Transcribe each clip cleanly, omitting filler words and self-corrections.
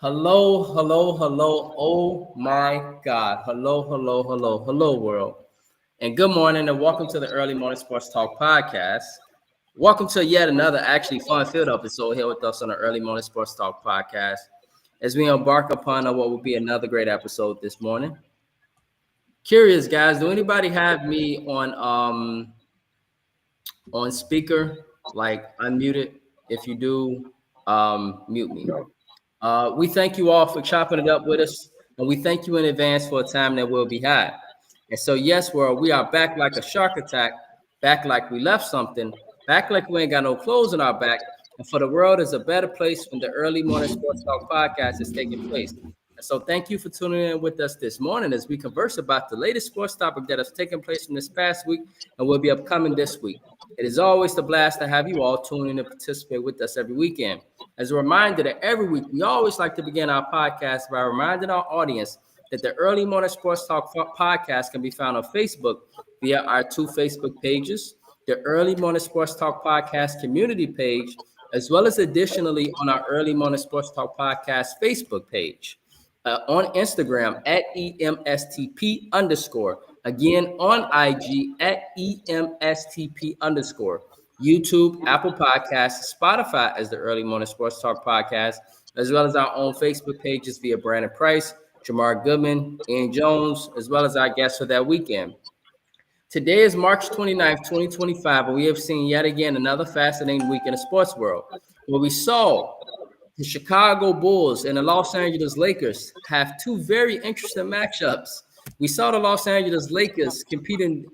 Hello, hello, hello. Oh my God. Hello, hello, hello, hello, world. And good morning and welcome to the Early Morning Sports Talk podcast. Welcome to yet another actually fun-filled episode here with us on the Early Morning Sports Talk podcast as we embark upon what will be another great episode this morning. Curious, guys, do anybody have me on speaker, like unmuted? If you do, mute me. No. We thank you all for chopping it up with us, and we thank you in advance for a time that will be had. And so, yes, world, we are back like a shark attack, back like we left something, back like we ain't got no clothes on our back. And for the world is a better place when the Early Morning Sports Talk podcast is taking place. And so, thank you for tuning in with us this morning as we converse about the latest sports topic that has taken place from this past week and will be upcoming this week. It is always a blast to have you all tune in and participate with us every weekend. As a reminder that every week we always like to begin our podcast by reminding our audience that the Early Morning Sports Talk podcast can be found on Facebook via our two Facebook pages, the Early Morning Sports Talk podcast community page, as well as additionally on our Early Morning Sports Talk podcast Facebook page. On Instagram at EMSTP _. Again, on IG at EMSTP _. YouTube, Apple Podcasts, Spotify as the Early Morning Sports Talk podcast, as well as our own Facebook pages via Brandon Price, Jamar Goodman, Ian Jones, as well as our guests for that weekend. Today is March 29th, 2025, and we have seen yet again another fascinating week in the sports world, where we saw the Chicago Bulls and the Los Angeles Lakers have two very interesting matchups. We saw the Los Angeles Lakers competing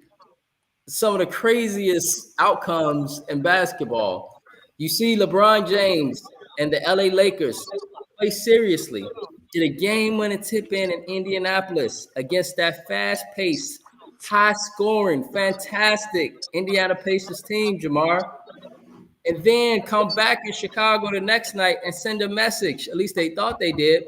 some of the craziest outcomes in basketball. You see LeBron James and the LA Lakers play seriously. Did a game-winning tip-in Indianapolis against that fast-paced, high-scoring, fantastic Indiana Pacers team, Jamar. And then come back in Chicago the next night and send a message. At least they thought they did.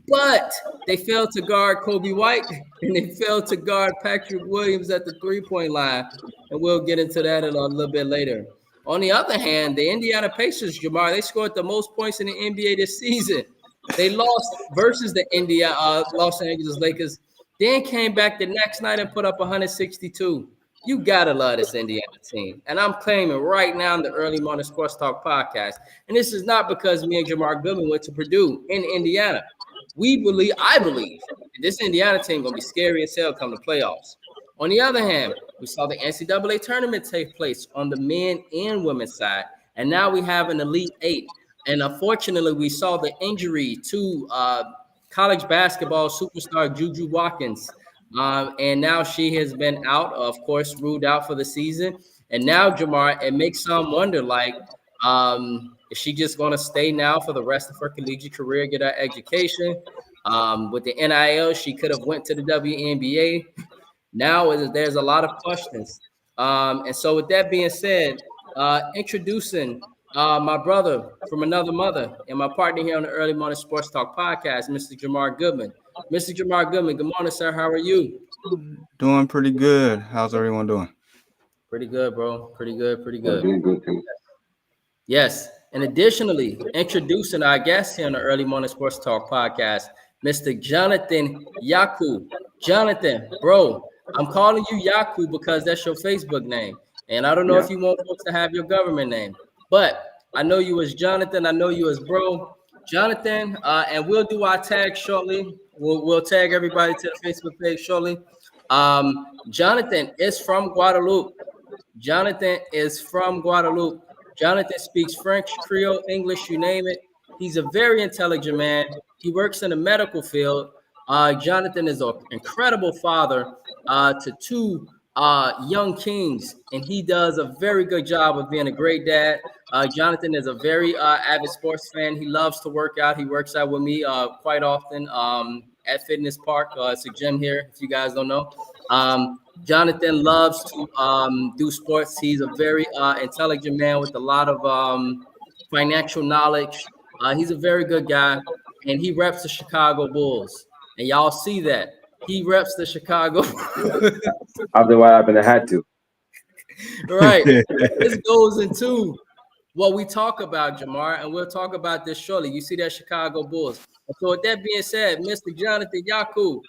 But they failed to guard Kobe White and they failed to guard Patrick Williams at the three-point line. And we'll get into that a little bit later. On the other hand, the Indiana Pacers, Jamar, they scored the most points in the NBA this season. They lost versus the Los Angeles Lakers, then came back the next night and put up 162. You gotta love this Indiana team. And I'm claiming right now in the Early Morning Sports Talk podcast. And this is not because me and Jamar Goodman went to Purdue in Indiana. I believe that this Indiana team gonna be scary as hell come the playoffs. On the other hand, we saw the NCAA tournament take place on the men and women's side, and now we have an Elite Eight. And unfortunately, we saw the injury to college basketball superstar Juju Watkins, and now she has been out, of course, ruled out for the season. And now, Jamar, it makes some wonder, like, is she just going to stay now for the rest of her collegiate career, get her education? With the NIL, she could have went to the WNBA. Now there's a lot of questions. And so with that being said, introducing my brother from another mother and my partner here on the Early Morning Sports Talk podcast, Mr. Jamar Goodman. Mr. Jamar Goodman, good morning, sir. How are you? Doing pretty good. How's everyone doing? Pretty good, bro. Pretty good. Doing good too. Yes. And additionally, introducing our guest here on the Early Morning Sports Talk podcast, Mr. Jonathan Yaku. Jonathan, bro, I'm calling you Yaku because that's your Facebook name. And I don't know if you want folks to have your government name, but I know you as Jonathan. I know you as bro. Jonathan, and we'll do our tag shortly. We'll tag everybody to the Facebook page shortly. Jonathan is from Guadeloupe. Jonathan speaks French, Creole, English, you name it. He's a very intelligent man. He works in the medical field. Jonathan is an incredible father to two young kings, and he does a very good job of being a great dad. Jonathan is a very avid sports fan. He loves to work out. He works out with me quite often at Fitness Park. It's a gym here, if you guys don't know. Jonathan loves to do sports. He's a very intelligent man with a lot of financial knowledge. He's a very good guy, and he reps the Chicago Bulls. And y'all see that. He reps the Chicago. Otherwise, I had to. Right. This goes into what we talk about, Jamar, and we'll talk about this shortly. You see that Chicago Bulls. And so with that being said, Mr. Jonathan Yaku,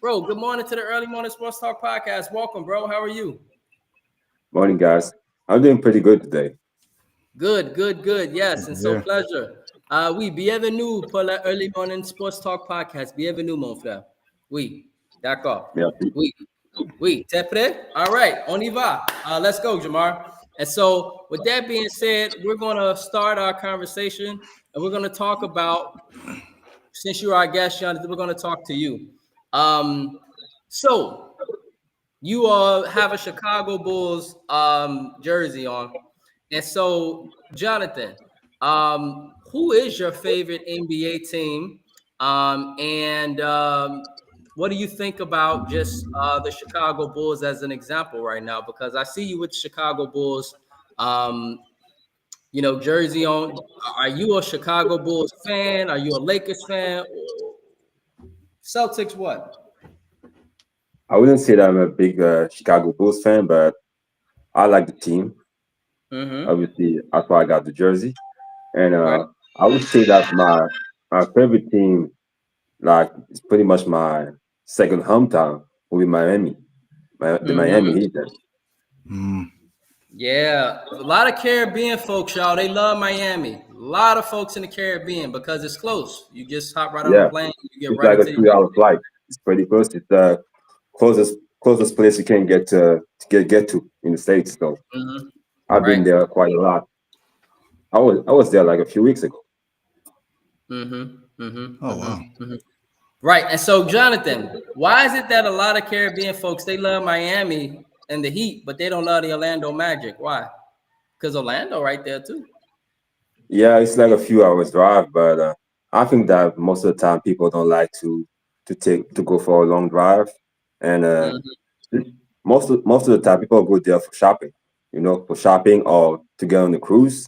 bro, good morning to the Early Morning Sports Talk Podcast. Welcome, bro. How are you? Morning, guys. I'm doing pretty good today. Good, good, good. Yes, and so Yeah. pleasure. Oui, bienvenue pour le Early Morning Sports Talk Podcast. Bienvenue, mon frère. Oui, d'accord. Merci. Oui, oui. T'es prêt? All right, on y va. Let's go, Jamar. And so, with that being said, we're going to start our conversation, and we're going to talk about, since you're our guest, Jonathan, we're going to talk to you. So, you have a Chicago Bulls jersey on. And so, Jonathan, who is your favorite NBA team? What do you think about just the Chicago Bulls as an example right now? Because I see you with Chicago Bulls, jersey on. Are you a Chicago Bulls fan? Are you a Lakers fan? Celtics, what? I wouldn't say that I'm a big Chicago Bulls fan, but I like the team. Mm-hmm. Obviously, that's why I got the jersey. And Right. I would say that my favorite team, like, it's pretty much my second hometown, will be Miami, the Miami Heat. Mm. Yeah, a lot of Caribbean folks, y'all. They love Miami. A lot of folks in the Caribbean because it's close. You just hop right on a Yeah, plane, you get it's right like a into the 3 hour flight. It's pretty close. It's the closest place you can get to get to in the States. So Mm-hmm. I've been Right. there quite a lot. I was there like a few weeks ago. Mm-hmm. Mm-hmm. Oh wow. Mm-hmm. Right. And so, Jonathan, why is it that a lot of Caribbean folks they love Miami and the Heat, but they don't love the Orlando Magic? Why? Because Orlando right there too. Yeah, it's like a few hours drive, but I think that most of the time people don't like to go for a long drive, and Mm-hmm. most of the time people go there for shopping, for shopping or to get on the cruise,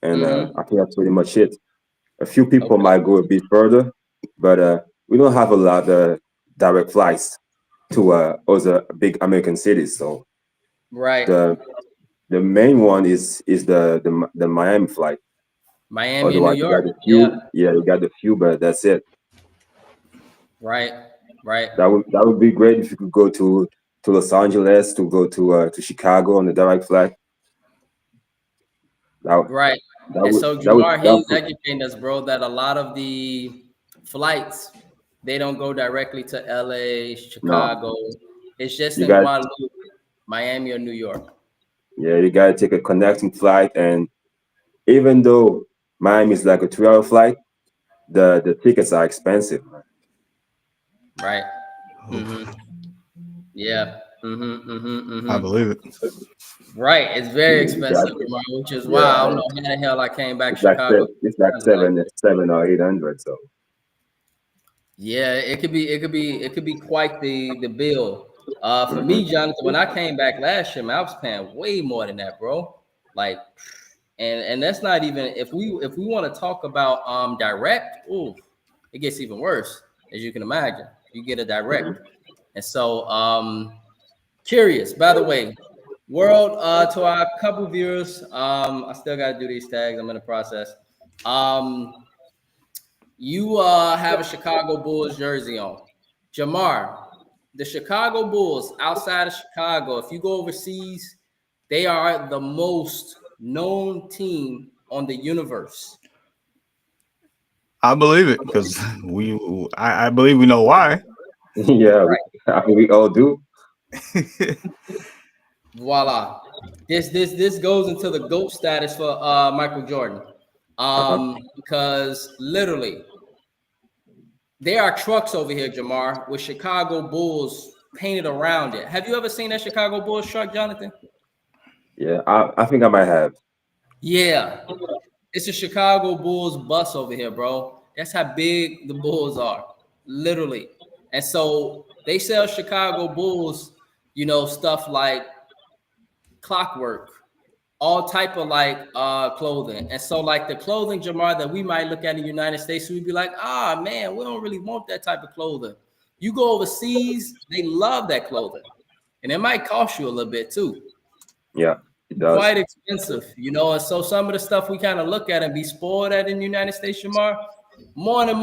and Mm-hmm. I think that's pretty much it. A few people Okay. might go a bit further, but we don't have a lot of direct flights to other big American cities, so Right. the the main one is the Miami flight. Miami and New Otherwise, you got York. the Yeah. few. Yeah, you got the few, but that's it. Right. Right. That would be great if you could go to Los Angeles, to go to Chicago on the direct flight. That Right. that And would so that would Jamar, that he's would, educating us, bro, that a lot of the flights they don't go directly to LA, no. Chicago. It's just You in got Guadalupe, Miami, or New York. you got to take a connecting flight, and even though Miami is like a 3 hour flight, the tickets are expensive. Right. Oof. Mm-hmm. Yeah. Mm-hmm. Mm-hmm. I Mm-hmm. believe it. Right. It's very You got expensive, Jamar, which is why I yeah, don't know how the hell I came back to it's like Chicago. it's like Because, like, seven or 800. So yeah, it could be quite the bill. For hmm me, Jonathan, when I came back last year, man, I was paying way more than that, bro. Like, and that's not even if we want to talk about direct. Ooh, it gets even worse, as you can imagine. You get a direct, and so curious. By the way, world to our couple viewers, I still got to do these tags. I'm in the process. Um, you have a Chicago Bulls jersey on. Jamar, the Chicago Bulls outside of Chicago, if you go overseas, they are the most known team on the universe. I believe it because I believe we know why. yeah, Right. I think we all do. Voila. This goes into the GOAT status for Michael Jordan. Uh-huh. Because literally there are trucks over here, Jamar, with Chicago Bulls painted around it. Have you ever seen that Chicago Bulls truck, Jonathan? Yeah, I think I might have. Yeah. It's a Chicago Bulls bus over here, bro. That's how big the Bulls are, literally. And so they sell Chicago Bulls, stuff like clockwork, all type of like clothing. And so like the clothing, Jamar, that we might look at in the United States, we'd be like, man, we don't really want that type of clothing. You go overseas, they love that clothing. And it might cost you a little bit too. Yeah. It does. quite expensive, you know. And so some of the stuff we kind of look at and be spoiled at in the United States, Jamar. Morning,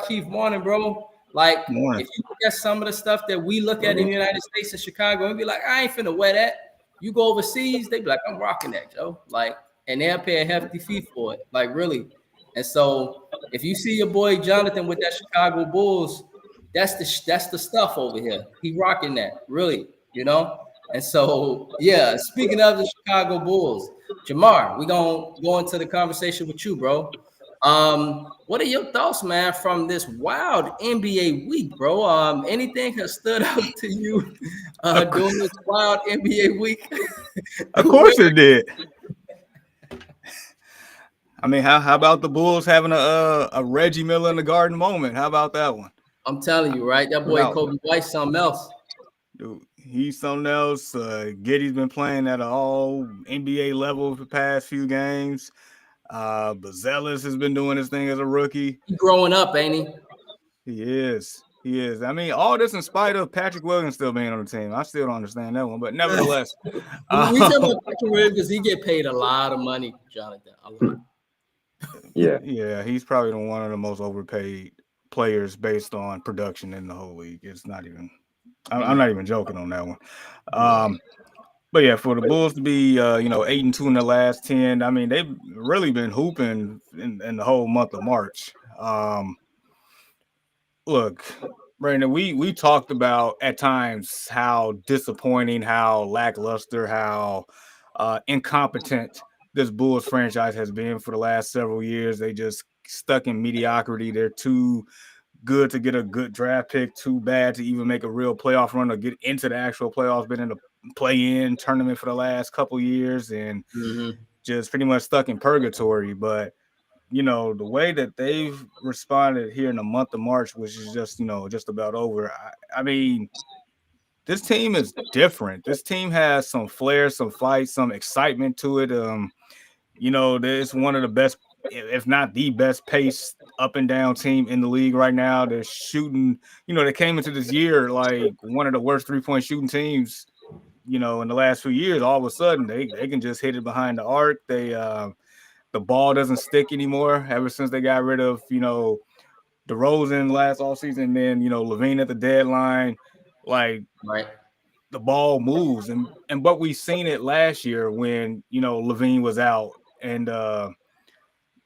Keith. Morning, bro. Like, Morning. if you look at some of the stuff that we look at in the United States and Chicago, and be like, I ain't finna wear that. You go overseas, they be like, I'm rocking that, Joe. Like, and they'll pay a hefty fee for it. Like, really. And so if you see your boy Jonathan with that Chicago Bulls, that's the stuff over here. He rocking that, really, you know. And so, yeah, speaking of the Chicago Bulls, Jamar, we're gonna go into the conversation with you, bro. What are your thoughts, man, from this wild NBA week, bro? Anything has stood out to you during this wild NBA week? Of course it did. I mean, how about the Bulls having a Reggie Miller in the Garden moment? How about that one? I'm telling you, right? That boy Kobe White, something else. Dude, he's something else. Giddey's been playing at an all NBA level for the past few games. Bazelis has been doing his thing as a rookie. He's growing up, ain't he? He is. I mean, all this in spite of Patrick Williams still being on the team. I still don't understand that one, but nevertheless. We talk about Patrick Williams because he get paid a lot of money, Jonathan. A lot. Yeah, he's probably one of the most overpaid players based on production in the whole league. It's not even. I'm not even joking on that one. But yeah, for the Bulls to be 8-2 in the last 10, I mean, they've really been hooping in the whole month of March. Look, Brandon, we talked about at times how disappointing, how lackluster, how incompetent this Bulls franchise has been for the last several years. They just stuck in mediocrity. They're too good to get a good draft pick, too bad to even make a real playoff run or get into the actual playoffs, been in the play-in tournament for the last couple years and just pretty much stuck in purgatory. But, you know, the way that they've responded here in the month of March, which is just, just about over. I mean, this team is different. This team has some flair, some fight, some excitement to it. It's one of the best, if not the best paced up and down team in the league right now. They're shooting, they came into this year like one of the worst 3-point shooting teams, in the last few years. All of a sudden they can just hit it behind the arc. The ball doesn't stick anymore ever since they got rid of, DeRozan last offseason, then, LaVine at the deadline. Like, right. The ball moves. But we seen it last year when, LaVine was out and,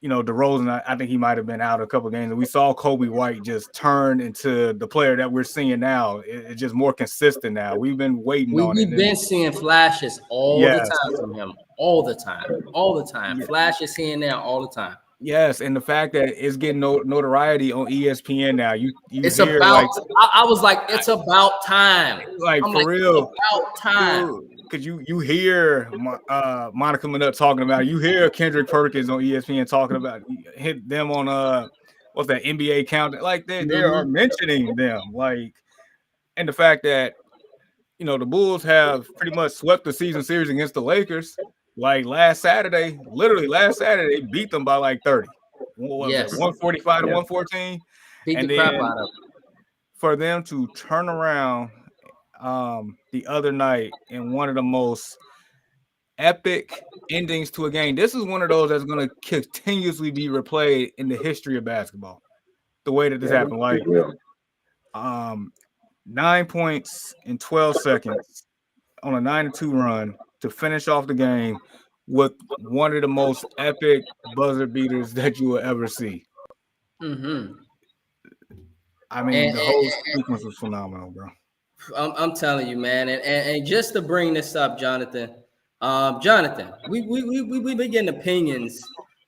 DeRozan, I think he might have been out a couple of games. And we saw Kobe White just turn into the player that we're seeing now. It's just more consistent now. We've been waiting on it. We've been seeing flashes all the time from him. All the time. Yeah. Flashes here and there all the time. Yes, and the fact that it's getting notoriety on ESPN now. It's hear about. I was like, it's about time. Like, for real, it's about time. Because you hear Monica Manette talking about it. You hear Kendrick Perkins on ESPN talking about hit them on what's that NBA count? Like they are mentioning them. Like, and the fact that the Bulls have pretty much swept the season series against the Lakers. Like last Saturday, they beat them by like 30. Yes. 145 to 114. Beat the crap out of them. For them to turn around the other night in one of the most epic endings to a game. This is one of those that's going to continuously be replayed in the history of basketball. The way that this happened, like 9 points in 12 seconds on a 9-2 run to finish off the game with one of the most epic buzzer beaters that you will ever see. Mm-hmm. I mean, the whole sequence was phenomenal, bro. I'm telling you, man, and just to bring this up, Jonathan, we been getting opinions.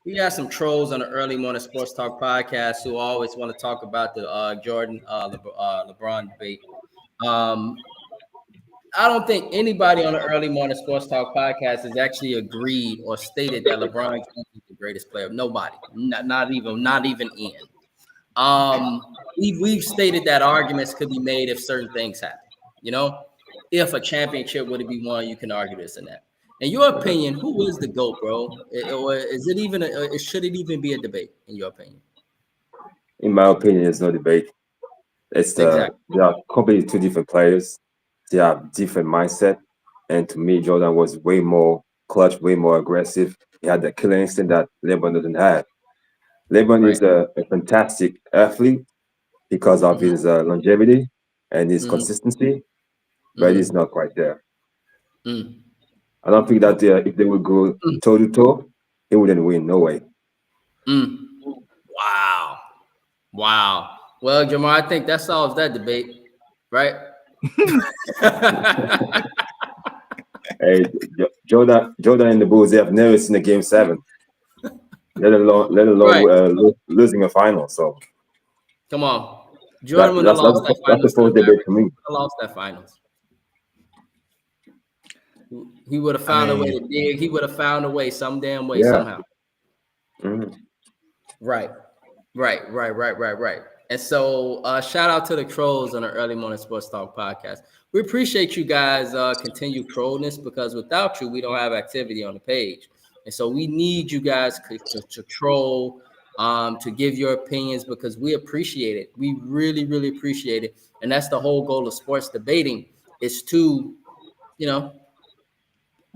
We got some trolls on the Early Morning Sports Talk podcast who always want to talk about the Jordan LeBron debate. I don't think anybody on the Early Morning Sports Talk podcast has actually agreed or stated that LeBron is the greatest player. Nobody, not even Ian. We've stated that arguments could be made if certain things happen. If a championship would be won, you can argue this and that. In your opinion, who is the GOAT, bro? Or is it even? Should it even be a debate? In your opinion? In my opinion, there's no debate. They are completely two different players. They have different mindset, and to me, Jordan was way more clutch, way more aggressive. He had that killer instinct that LeBron doesn't have. LeBron Right. is a fantastic athlete because of Mm-hmm. his longevity and his Mm-hmm. consistency, but he's Mm-hmm. not quite there. Mm. I don't think that if they would go Mm. toe to toe, he wouldn't win. No way. Mm. Wow. Wow. Well, Jamar, I think that solves that debate, right? Hey, Jordan and the Bulls, they have never seen a game seven, let alone Right. losing a final. So Come on. that Jordan would have that's lost that's that that's the finals to the first debate Mavericks. for me. Would have lost that finals. He would have I found a way mean, to dig. He would have found a way, some damn way, Yeah. somehow. Mhm. Right. Right. And so shout out to the trolls on the Early Morning Sports Talk podcast. We appreciate you guys continue trollness because without you, we don't have activity on the page. And so we need you guys to troll, to give your opinions because we appreciate it. We really, really appreciate it. And that's the whole goal of sports debating is to, you know,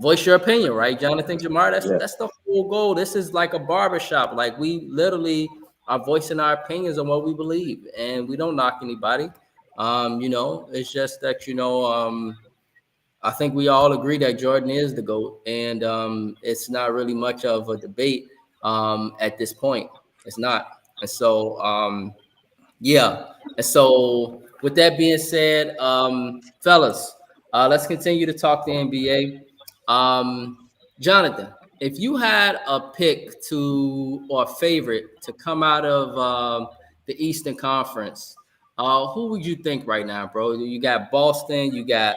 voice your opinion, right, Jonathan Jamar? Yeah. That's the whole goal. This is like a barbershop. Like we literally are voicing our opinions on what we believe, and we don't knock anybody. It's just that I think we all agree that Jordan is the GOAT, and it's not really much of a debate at this point. It's not, and so yeah. And so, with that being said, fellas, let's continue to talk the NBA. Jonathan, if you had a pick to or a favorite to come out of the Eastern Conference, who would you think right now, bro? You got Boston, you got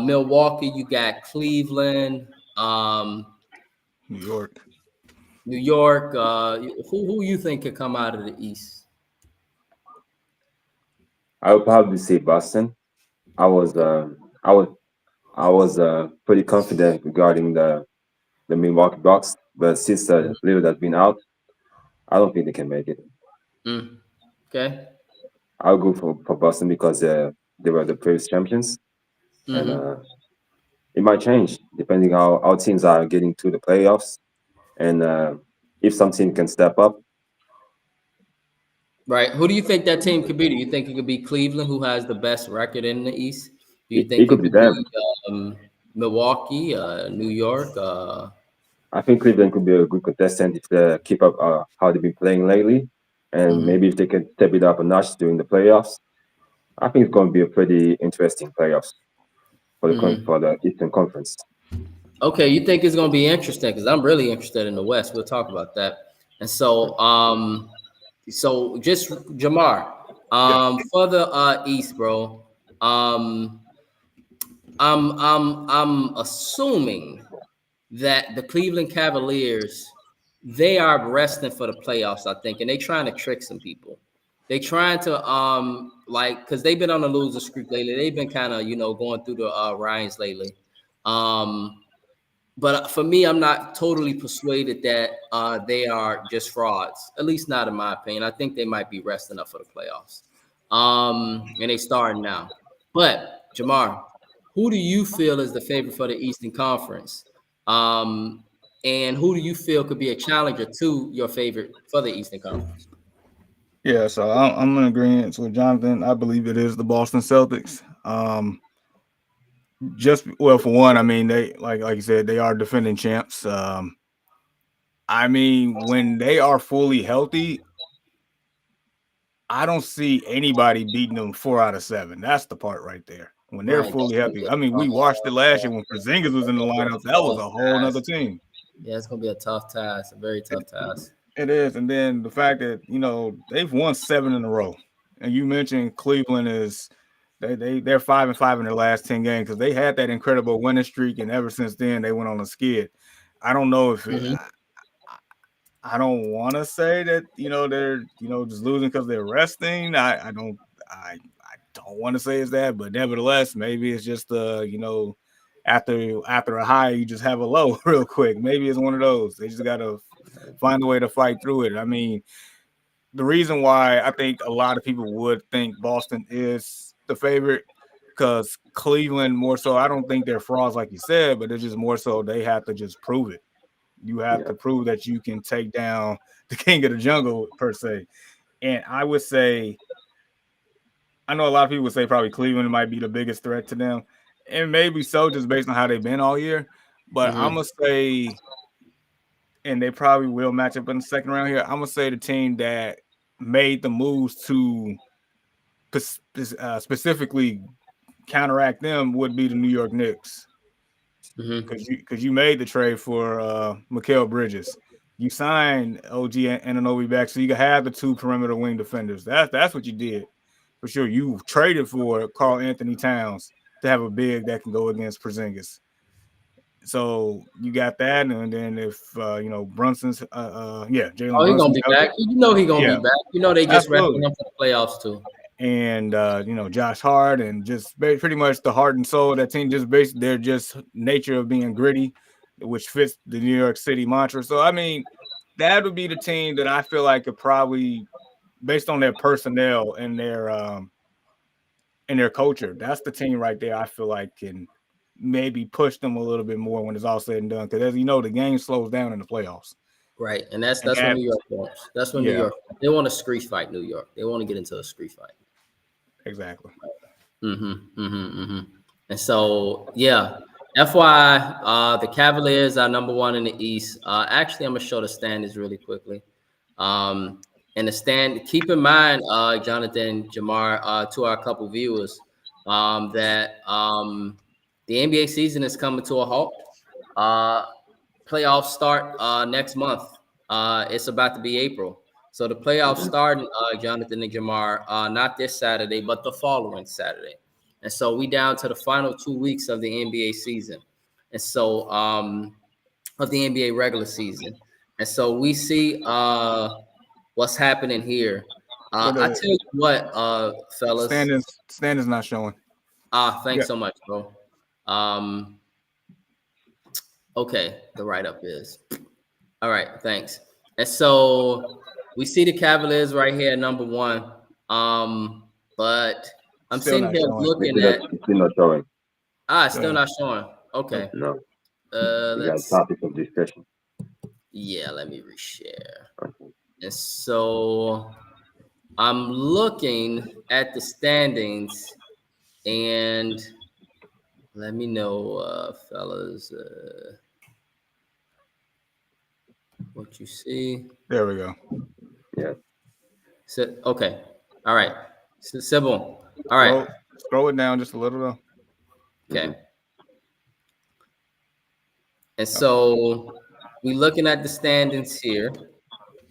Milwaukee, you got Cleveland, New York. New York. Who you think could come out of the East? I would probably say Boston. I was I was I was pretty confident regarding the Milwaukee Bucks, but since Lillard has been out, I don't think they can make it. Mm, okay. I'll go for Boston because they were the previous champions, and Mm-hmm. it might change depending how teams are getting to the playoffs, and if some team can step up. Right. Who do you think that team could be? Do you think it could be Cleveland, who has the best record in the East? Do you It think it could be could be them. Milwaukee, New York? I think Cleveland could be a good contestant if they keep up how they've been playing lately, and Mhm. maybe if they can step it up a notch during the playoffs. I think it's going to be a pretty interesting playoffs Mhm. for the Eastern Conference. Okay, you think it's going to be interesting because I'm really interested in the West. We'll talk about that. And so just Jamar, Yeah. for the East, bro. Um, I'm assuming that the Cleveland Cavaliers, they are resting for the playoffs, I think, and they trying to trick some people. They trying to because they've been on a loser streak lately. They've been kind of going through the Ryans lately. Um, but for me, I'm not totally persuaded that they are just frauds. At least not in my opinion. I think they might be resting up for the playoffs. And they starting now. But Jamar, who do you feel is the favorite for the Eastern Conference? Um, and who do you feel could be a challenger to your favorite for the Eastern Conference? Yeah, so I'm in agreement with Jonathan. I believe it is the Boston Celtics. Just well, for one, I mean they like you said, they are defending champs. I mean, when they are fully healthy, I don't see anybody beating them 4 out of 7. That's the part right there. When they're Right. fully healthy. I mean, we watched it last year when Porzingis was in the lineup. That was a whole nother team. Yeah, it's gonna be a tough task, a very It, tough task. it is. And then the fact that, they've won 7 in a row. And you mentioned Cleveland is they're 5-5 in their last 10 games because they had that incredible winning streak, and ever since then they went on a skid. I don't know if Mm-hmm. I don't want to say that they're just losing because they're resting. I don't want to say it's that, but nevertheless, maybe it's just after a high you just have a low real quick. Maybe it's one of those. They just gotta find a way to fight through it. I mean, the reason why I think a lot of people would think Boston is the favorite because Cleveland more so, I don't think they're frauds like you said, but it's just more so they have to just prove it. You have to prove that you can take down the king of the jungle per se. And I would say, I know a lot of people would say probably Cleveland might be the biggest threat to them, and maybe so just based on how they've been all year. But I'm gonna say, and they probably will match up in the second round here. I'm gonna say the team that made the moves to specifically counteract them would be the New York Knicks, because you made the trade for Mikal Bridges. You signed OG Anunoby back, so you can have the two perimeter wing defenders. That's what you did for sure. You traded for Karl Anthony Towns to have a big that can go against Porzingis. So you got that, and then if Brunson's, Jalen. He's gonna be back. You know he's gonna be back. You know they just wrapping him for the playoffs too. And Josh Hart, and just pretty much the heart and soul of that team. Just basically, they're just nature of being gritty, which fits the New York City mantra. So I mean, that would be the team that I feel like could probably, based on their personnel and their culture, that's the team right there. I feel like can maybe push them a little bit more when it's all said and done. Because as you know, the game slows down in the playoffs. Right, and that's what New York wants. That's what New York. They want a street fight. New York. They want to get into a street fight. Exactly. And so, FYI, the Cavaliers are number one in the East. Actually, I'm gonna show the standings really quickly. And the stand. Keep in mind, Jonathan, Jamar, to our couple viewers, that the NBA season is coming to a halt. Playoffs start next month. It's about to be April. So the playoffs starting, Jonathan and Jamar, not this Saturday, but the following Saturday. And so we down to the final 2 weeks of the NBA season. And so of the NBA regular season. And so we see what's happening here. I tell you what, fellas. Standings not showing. Thanks so much, bro. Okay, the write-up is. All right, thanks. And so we see the Cavaliers right here, number one. But I'm sitting here looking at. It's still not showing. Still not showing. Okay. No. Let's. Topic of discussion. Yeah, let me reshare. Okay. And so I'm looking at the standings, and let me know, fellas, what you see. There we go. Yeah. So, okay. All right. Sybil. All right. Scroll it down just a little though. Okay. And so we're looking at the standings here,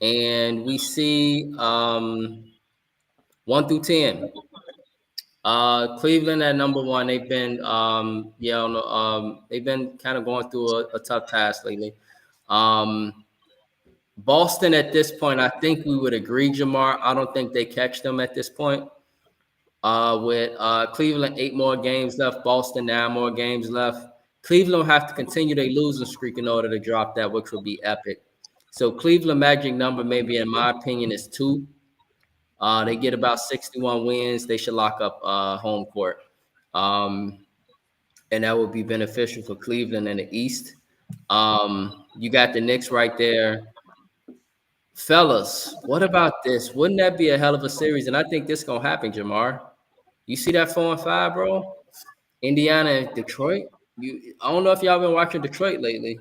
and we see 1 through 10. Cleveland at number one. They've been they've been kind of going through a tough task lately. Boston at this point, I think we would agree, Jamar. I don't think they catch them at this point. With Cleveland 8 more games left, Boston 9 more games left. Cleveland will have to continue their losing streak in order to drop that, which would be epic. So Cleveland magic number, maybe in my opinion, is 2. They get about 61 wins. They should lock up home court. And that would be beneficial for Cleveland in the East. You got the Knicks right there. Fellas, what about this? Wouldn't that be a hell of a series? And I think this is going to happen, Jamar. You see that 4 and 5, bro? Indiana and Detroit. I don't know if y'all been watching Detroit lately.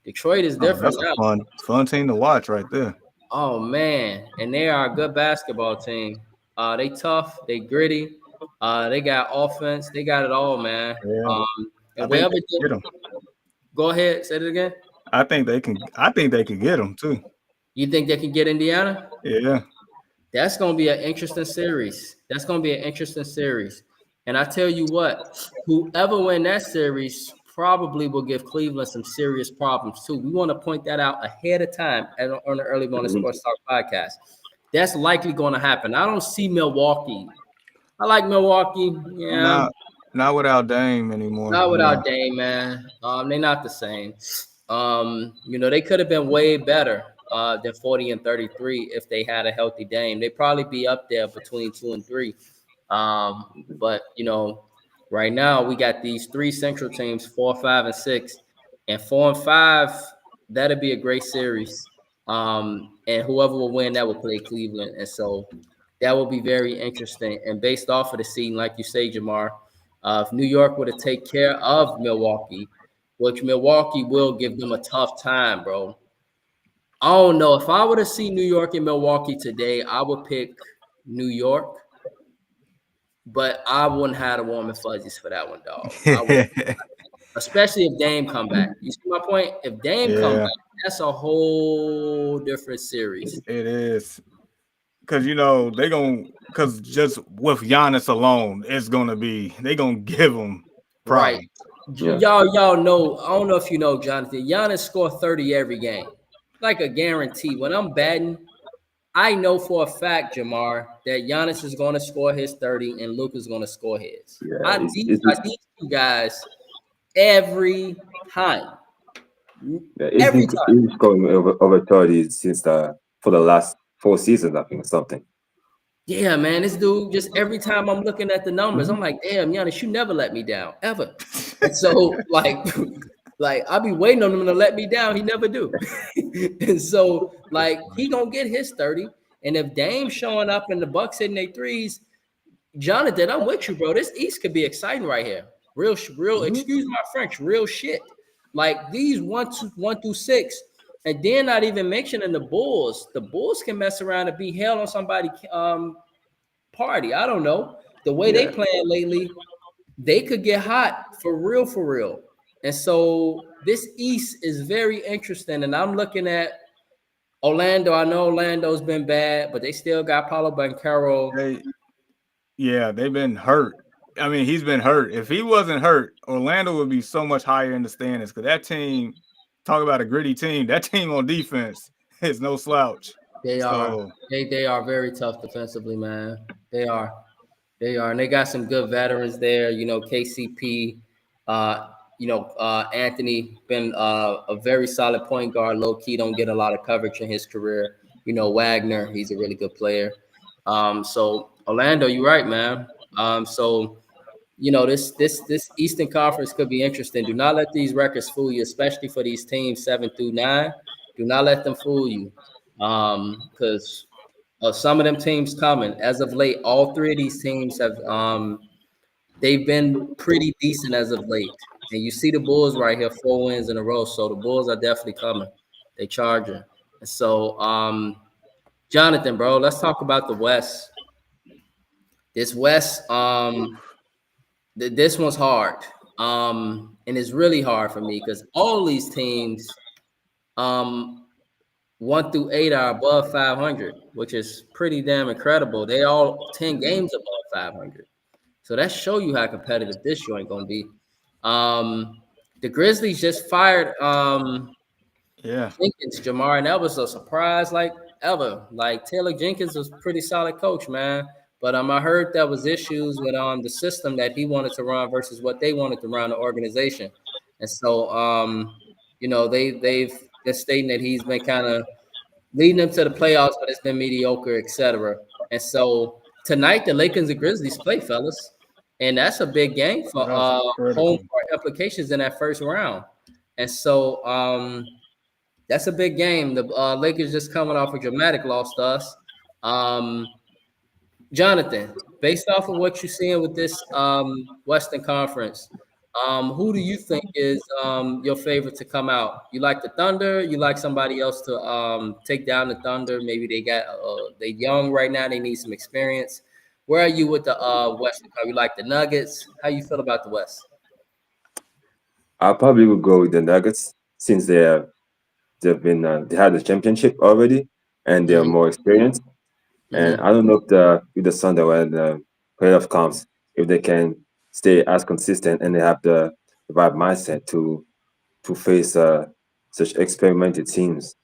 Detroit is different now. That's a fun team to watch right there. Oh, man. And they are a good basketball team. They tough. They gritty. They got offense. They got it all, man. Yeah. Go ahead. Say it again. I think they can get them, too. You think they can get Indiana? Yeah. That's going to be an interesting series. And I tell you what, whoever win that series probably will give Cleveland some serious problems too. We want to point that out ahead of time on the Early Morning Sports Talk podcast. That's likely going to happen. I don't see Milwaukee. I like Milwaukee. Yeah. Not without Dame anymore. Not without Dame, man. They're not the same. They could have been way better than 40 and 33 if they had a healthy Dame. They'd probably be up there between 2 and 3. But Right now, we got these three Central teams, 4, 5, and 6, and 4 and 5. That'll be a great series. And whoever will win, that will play Cleveland, and so that will be very interesting. And based off of the seeding, like you say, Jamar, if New York were to take care of Milwaukee, which Milwaukee will give them a tough time, bro. I don't know. If I were to see New York and Milwaukee today, I would pick New York, but I wouldn't have the warm and fuzzies for that one, dog. Especially if Dame come back. You see my point? If Dame come back, that's a whole different series. It is. Because, because just with Giannis alone, it's going to be, they're going to give him problems. Right. Yeah. Y'all know, I don't know if you know, Jonathan, Giannis scored 30 every game. Like a guarantee. When I'm batting, I know for a fact, Jamar, that Giannis is going to score his 30 and Luka's going to score his. Yeah, I need two guys every time. Every time. He's scoring over 30 since for the last 4 seasons, I think, or something. Yeah, man, this dude, just every time I'm looking at the numbers, I'm like, damn, Giannis, you never let me down, ever. And so, like I'll be waiting on him to let me down. He never do. And so, like, he gonna get his 30. And if Dame's showing up and the Bucks hitting their threes, Jonathan, I'm with you, bro. This East could be exciting right here. Real, excuse my French, real shit. Like these 1 through 6, and then not even mentioning the Bulls. The Bulls can mess around and be held on somebody's party. I don't know. The way they playing lately, they could get hot for real. And so this East is very interesting. And I'm looking at Orlando. I know Orlando's been bad, but they still got Paolo Banchero. They've been hurt. I mean, he's been hurt. If he wasn't hurt, Orlando would be so much higher in the standings because that team, talk about a gritty team, that team on defense is no slouch. They are. They are very tough defensively, man. They are. And they got some good veterans there. KCP, Anthony been a very solid point guard. Low key, don't get a lot of coverage in his career. Wagner, he's a really good player. So Orlando, you're right, man. This Eastern Conference could be interesting. Do not let these records fool you, especially for these teams 7 through 9. Do not let them fool you, because some of them teams coming. As of late, all 3 of these teams have they've been pretty decent as of late. And you see the Bulls right here, 4 wins in a row. So the Bulls are definitely coming. They charging. And so, Jonathan, bro, let's talk about the West. This West, this one's hard. And it's really hard for me because all these teams, 1 through 8 are above 500, which is pretty damn incredible. They all 10 games above 500. So that show you how competitive this joint gonna be. The Grizzlies just fired Jenkins, Jamar, and that was a surprise like ever. Like Taylor Jenkins was a pretty solid coach, man. But I heard there was issues with the system that he wanted to run versus what they wanted to run the organization. And so they've been stating that he's been kind of leading them to the playoffs, but it's been mediocre, etc. And so tonight the Lakers and Grizzlies play, fellas. And that's a big game for home court implications in that first round. And so that's a big game. The Lakers just coming off a dramatic loss to us. Jonathan, based off of what you're seeing with this Western Conference, who do you think is your favorite to come out? You like the Thunder? You like somebody else to take down the Thunder? Maybe they're young right now. They need some experience. Where are you with the Western? You like the Nuggets? How you feel about the West? I probably would go with the Nuggets since they had the championship already and they're more experienced. And I don't know if the Thunder when the playoff comes, if they can stay as consistent and they have the right mindset to face such experimented teams.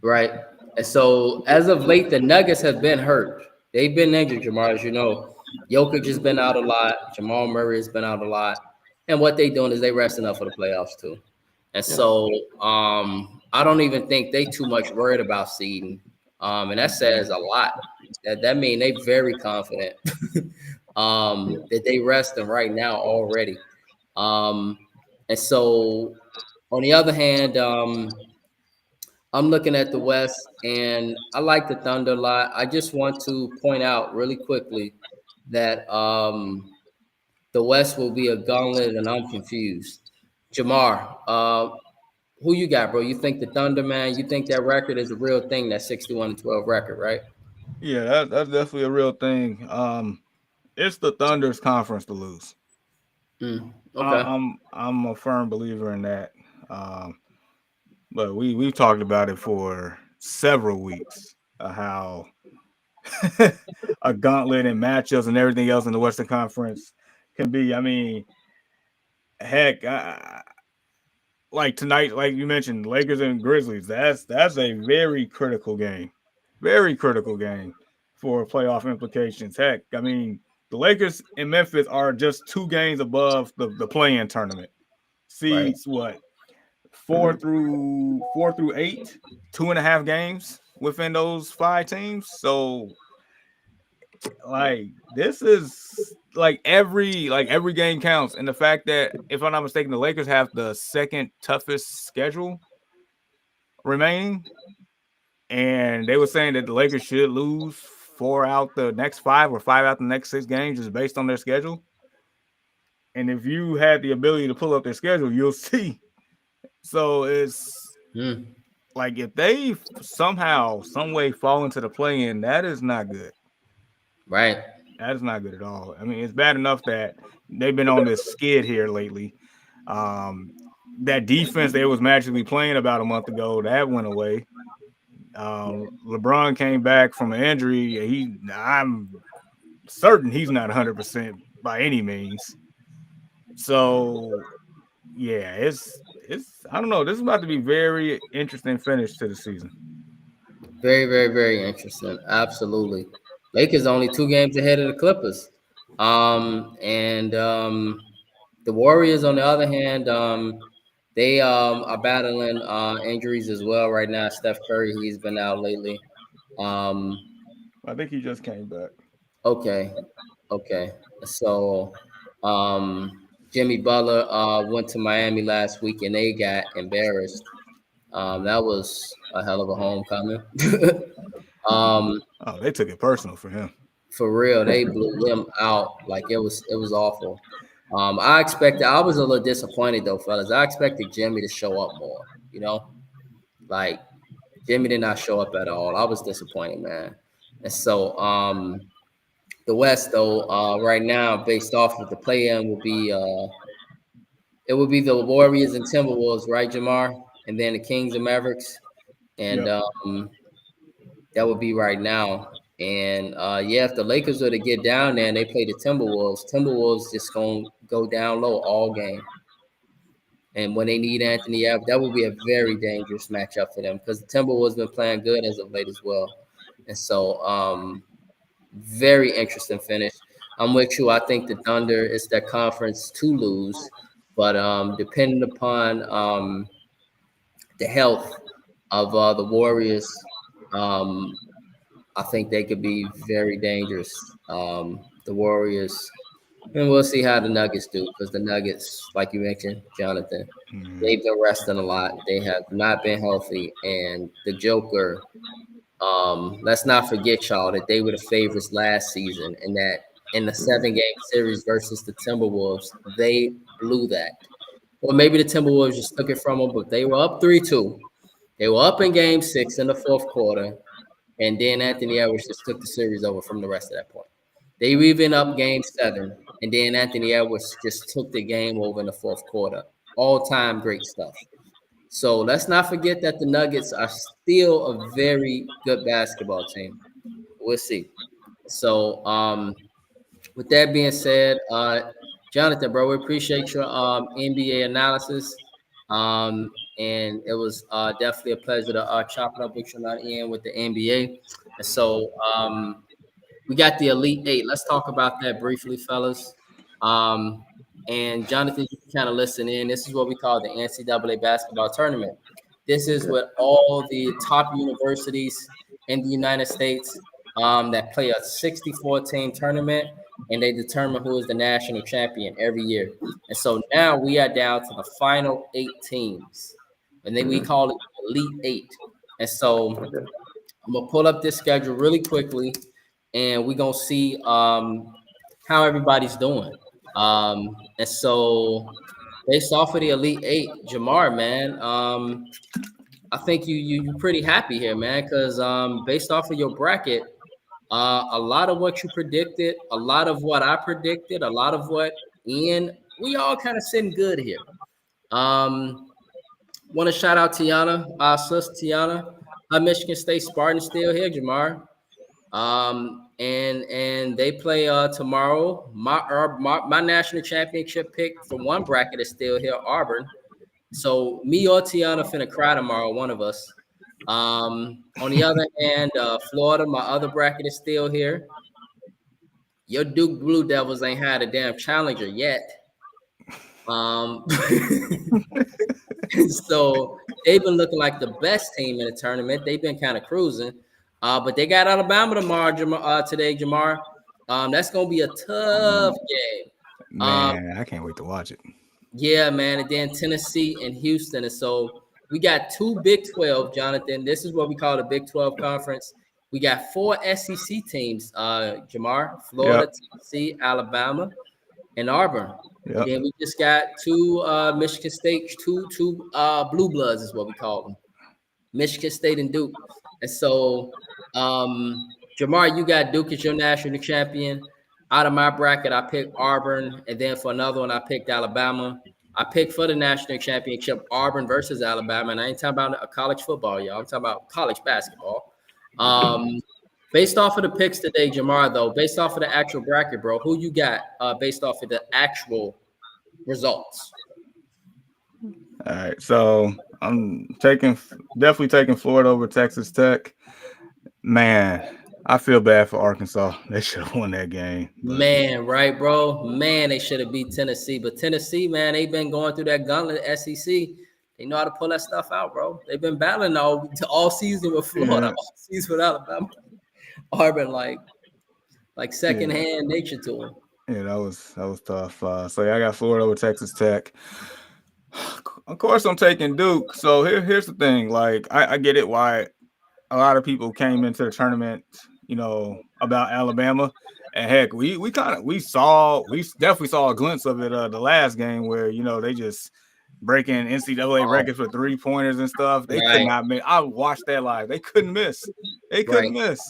Right. And so as of late, the Nuggets have been hurt. They've been injured, Jamar, as you know. Jokic has been out a lot. Jamal Murray has been out a lot. And what they're doing is they resting up for the playoffs too. And so I don't even think they too much worried about seeding. And that says a lot. That mean they very confident that they resting right now already. And so on the other hand, I'm looking at the West, and I like the Thunder a lot. I just want to point out really quickly that the West will be a gauntlet, and I'm confused. Jamar, who you got, bro? You think the Thunder, man? You think that record is a real thing? That 61-12 record, right? Yeah, that's definitely a real thing. It's the Thunder's conference to lose. Okay. I'm a firm believer in that. But we've talked about it for several weeks, how a gauntlet and matchups and everything else in the Western Conference can be. I mean, heck, like tonight, like you mentioned, Lakers and Grizzlies. That's a very critical game for playoff implications. Heck, I mean, the Lakers and Memphis are just 2 games above the play-in tournament. Seeds what? 4 through 8, 2.5 games within those 5 teams. So like this is like every game counts. And the fact that, if I'm not mistaken, the Lakers have the second toughest schedule remaining. And they were saying that the Lakers should lose 4 out the next 5 or 5 out the next 6 games just based on their schedule. And if you had the ability to pull up their schedule, you'll see. So it's like if they somehow, some way fall into the play-in, that is not good. Right. That is not good at all. I mean, it's bad enough that they've been on this skid here lately. That defense they was magically playing about a month ago, that went away. LeBron came back from an injury. I'm certain he's not 100% by any means. So yeah, it's I don't know. This is about to be very interesting finish to the season. Very, very, very interesting. Absolutely. Lakers only 2 games ahead of the Clippers. The Warriors, on the other hand, they are battling injuries as well right now. Steph Curry, he's been out lately. I think he just came back. Okay. So Jimmy Butler went to Miami last week and they got embarrassed. That was a hell of a homecoming. They took it personal for him. For real, they blew him out. Like it was awful. I was a little disappointed though, fellas. I expected Jimmy to show up more, like Jimmy did not show up at all. I was disappointed, man. And so the West though, right now, based off of the play-in, it would be the Warriors and Timberwolves, right, Jamar? And then the Kings and Mavericks. And that would be right now. And if the Lakers were to get down there and they play the Timberwolves just gonna go down low all game. And when they need Anthony Edwards, that would be a very dangerous matchup for them because the Timberwolves been playing good as of late as well. And so very interesting finish. I'm with you. I think the Thunder is their conference to lose, but depending upon the health of the Warriors, I think they could be very dangerous. The Warriors, and we'll see how the Nuggets do because the Nuggets, like you mentioned, Jonathan, they've been resting a lot. They have not been healthy, and the Joker. Let's not forget, y'all, that they were the favorites last season, and that in the 7-game series versus the Timberwolves, they blew that. Well, maybe the Timberwolves just took it from them, but they were up 3-2. They were up in Game 6 in the 4th quarter, and then Anthony Edwards just took the series over from the rest of that point. They were even up Game 7, and then Anthony Edwards just took the game over in the 4th quarter. All-time great stuff. So let's not forget that the Nuggets are still a very good basketball team. We'll see. So with that being said, Jonathan, bro, we appreciate your NBA analysis. And it was definitely a pleasure to chop it up with you on the end with the NBA. And so we got the Elite Eight. Let's talk about that briefly, fellas. And Jonathan, you can kind of listen in. This is what we call the NCAA basketball tournament. This is what all the top universities in the United States that play a 64 team tournament, and they determine who is the national champion every year. And so now we are down to the final 8 teams, and then we call it Elite 8. And so Okay. I'm gonna pull up this schedule really quickly, and we're gonna see how everybody's doing. And so based off of the Elite 8, Jamar, man, I think you're pretty happy here, man, because based off of your bracket, a lot of what you predicted, a lot of what I predicted, a lot of what Ian, we all kind of sitting good here. Want to shout out Tiana, our sister Tiana, Michigan State Spartans still here, Jamar. And they play tomorrow. My national championship pick for one bracket is still here, Auburn. So me or Tiana finna cry tomorrow, one of us. On the other hand, Florida, my other bracket is still here. Your Duke Blue Devils ain't had a damn challenger yet. So they've been looking like the best team in the tournament. They've been kind of cruising. But they got Alabama tomorrow, today, Jamar. That's gonna be a tough game. Man, I can't wait to watch it. Yeah, man. And then Tennessee and Houston. And so we got 2 Big 12, Jonathan. This is what we call the Big 12 conference. We got 4 SEC teams, Jamar, Florida, Tennessee, Alabama, and Auburn. Yep. And then we just got 2 Michigan State, two Blue Bloods is what we call them. Michigan State and Duke. And so, Jamar, you got Duke as your national champion. Out of my bracket, I picked Auburn. And then for another one, I picked Alabama. I picked for the national championship Auburn versus Alabama. And I ain't talking about college football, y'all. I'm talking about college basketball. Based off of the picks today, Jamar, though, based off of the actual bracket, bro, who you got based off of the actual results? All right, so I'm definitely taking Florida over Texas Tech. Man, I feel bad for Arkansas. They should have won that game. Man, right, bro? Man, they should have beat Tennessee. But Tennessee, man, they've been going through that gauntlet, SEC. They know how to pull that stuff out, bro. They've been battling all season with Florida, all season with Alabama. Auburn, like secondhand nature to them. Yeah, that was tough. So yeah, I got Florida over Texas Tech. Of course, I'm taking Duke. So here's the thing. Like, I get it why a lot of people came into the tournament, about Alabama. And heck, we definitely saw a glimpse of it the last game where, they just breaking NCAA records for 3-pointers and stuff. They could not miss. I watched that live. They couldn't miss. They couldn't miss.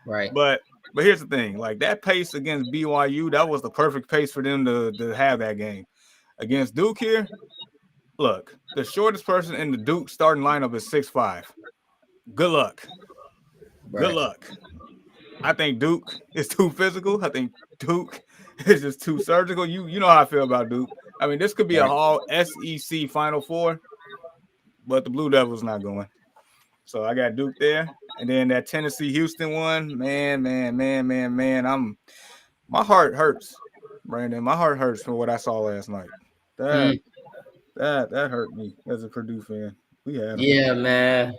Right. But here's the thing. Like, that pace against BYU, that was the perfect pace for them to have that game. Against Duke here, look, the shortest person in the Duke starting lineup is 6'5". Good luck. Right. Good luck. I think Duke is too physical. I think Duke is just too surgical. You know how I feel about Duke. I mean, this could be a all SEC Final Four, but the Blue Devils not going. So I got Duke there. And then that Tennessee-Huston one, man. My heart hurts, Brandon. My heart hurts from what I saw last night. That hurt me as a Purdue fan. We had him. Yeah, man.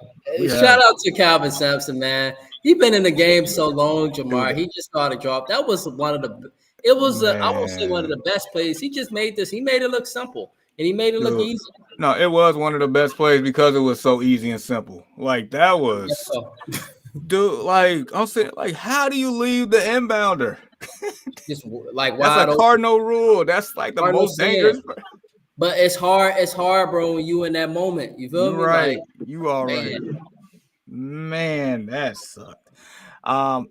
Shout out to Calvin Sampson, man. He been in the game so long, Jamar. Dude. He just started drop. That was one of the. It was I won't say one of the best plays. He just made this. He made it look simple, and he made it look easy. No, it was one of the best plays because it was so easy and simple. Like, that was, dude. Like, I'm saying, like, how do you leave the inbounder? Just like that's a cardinal rule. That's like the most dangerous. But it's hard. It's hard, bro. When you in that moment, you feel me? Right. Like, you all right. Man, that sucked. I'm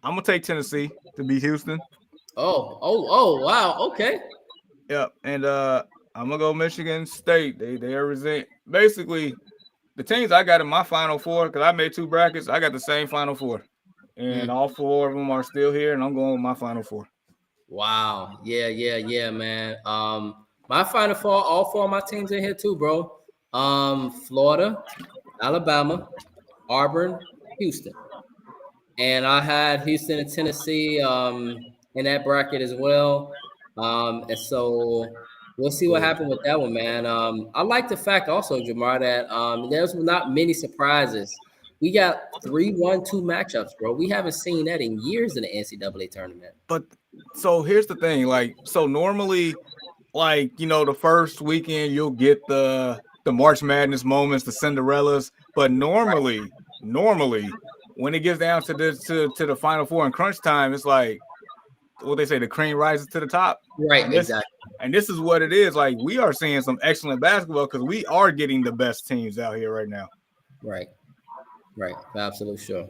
gonna take Tennessee to beat Houston. Oh, wow. Okay. Yep. And I'm gonna go Michigan State. They represent basically the teams I got in my Final Four, because I made 2 brackets. I got the same Final Four. And all 4 of them are still here, and I'm going with my Final Four. Wow. Yeah, man. My Final Four, all 4 of my teams in here too, bro. Florida, Alabama, Auburn, Houston. And I had Houston and Tennessee in that bracket as well. And so we'll see what happens with that one, man. I like the fact also, Jamar, that there's not many surprises We got 3-1-2 matchups, bro. We haven't seen that in years in the NCAA tournament. But so here's the thing, like, so normally, like, the first weekend you'll get the March Madness moments, the Cinderellas, but normally when it gets down to the Final Four and crunch time, it's like what they say, the cream rises to the top. Right, exactly. And this is what it is. Like, we are seeing some excellent basketball because we are getting the best teams out here right now. Right. For absolute sure.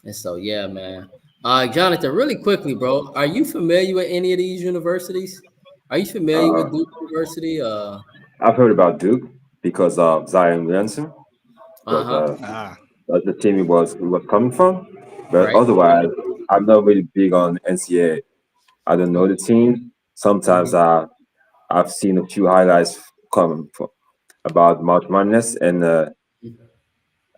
And so, yeah, man. Jonathan, really quickly, bro, are you familiar with any of these universities? Are you familiar with Duke University? I've heard about Duke because of Zion Williamson. That's the team he was coming from. But otherwise, I'm not really big on NCAA. I don't know the team. Sometimes I've seen a few highlights coming about March Madness, and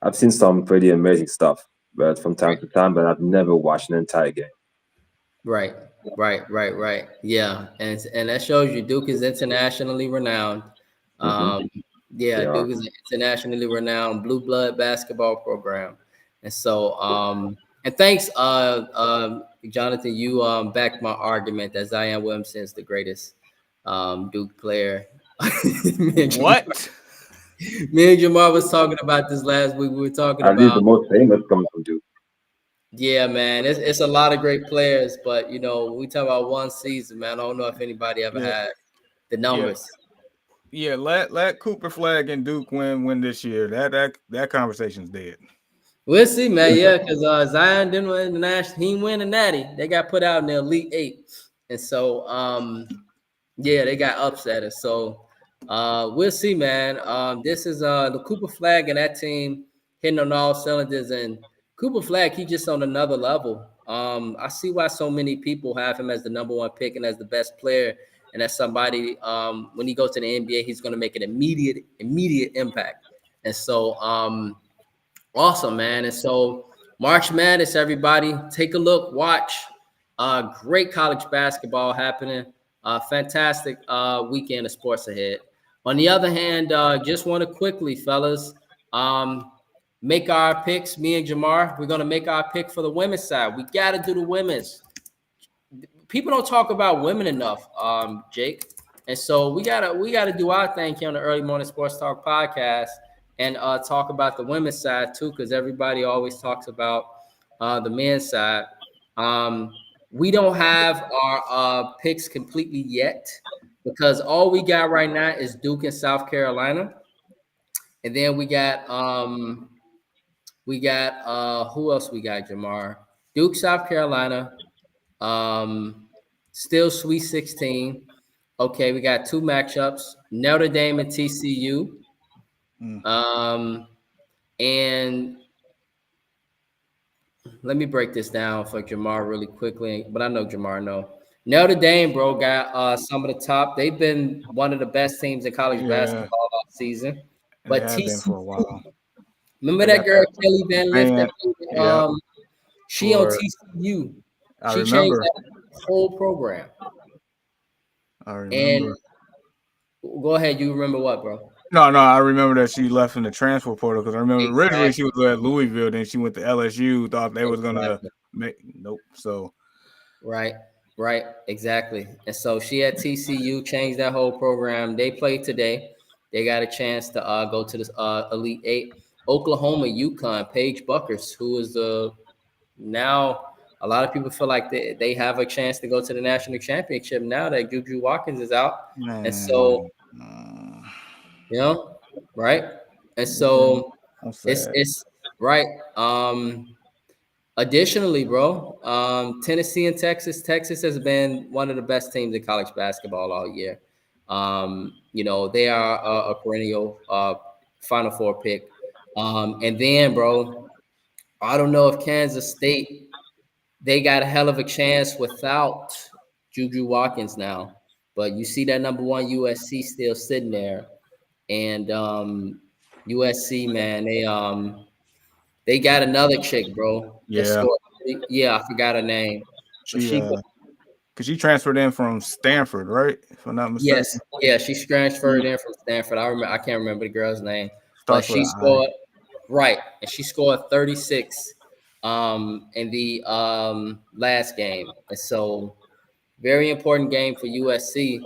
I've seen some pretty amazing stuff. But from time to time, but I've never watched an entire game. Right. Yeah, and that shows you Duke is internationally renowned. Duke is an internationally renowned blue blood basketball program, and so and thanks, Jonathan, you backed my argument that Zion Williamson is the greatest Duke player. What? Me and Jamar was talking about this last week. We were talking about the most famous coming from Duke. Yeah, man, it's a lot of great players, but we talk about one season, man. I don't know if anybody ever had the numbers. Yeah, let Cooper Flag and Duke win this year. That conversation's dead. We'll see, man. Yeah, because Zion didn't win the national. He didn't win the Natty. They got put out in the Elite Eight, and so they got upset. And so we'll see, man. This is the Cooper Flag and that team hitting on all cylinders, and Cooper Flag, he just on another level. I see why so many people have him as the number one pick and as the best player, and as somebody when he goes to the NBA, he's going to make an immediate impact. And so awesome, man. And so March Madness, everybody, take a look, watch. Great college basketball happening. Fantastic weekend of sports ahead. On the other hand, just want to quickly, fellas, make our picks. Me and Jamar, we're going to make our pick for the women's side. We got to do the women's. People don't talk about women enough, Jake. And so we gotta do our thing here on the Early Morning Sports Talk podcast and talk about the women's side too, because everybody always talks about the men's side. We don't have our picks completely yet because all we got right now is Duke and South Carolina. And then we got who else we got, Jamar? Duke, South Carolina, still Sweet 16. Okay, we got two matchups, Notre Dame and TCU. And let me break this down for Jamar really quickly, but I know Jamar know. Notre Dame, bro, got some of the top. They've been one of the best teams in college basketball all season. But TCU, for a while. Remember that girl Kelly Van Lift? She on TCU. She changed that whole program. I remember. And go ahead. You remember what, bro? No. I remember that she left in the transfer portal because I remember originally she was at Louisville, then she went to LSU. Thought they was gonna make nope. So right, exactly. And so she at TCU, changed that whole program. They played today. They got a chance to go to this Elite Eight. Oklahoma, UConn, Paige Buckers, who is now a lot of people feel like they have a chance to go to the national championship now that Juju Watkins is out. And so, right? And so it's right. Additionally, bro, Tennessee and Texas. Texas has been one of the best teams in college basketball all year. They are a perennial Final Four pick. And then, bro, I don't know if Kansas State, they got a hell of a chance without Juju Watkins now. But you see that number one USC still sitting there. And USC, man, they got another chick, bro. Yeah. I forgot her name. Because she transferred in from Stanford, right? If I'm not mistaken. Yes. She transferred in from Stanford. I can't remember the girl's name. But she scored. Right, and she scored 36 in the last game, and so very important game for USC.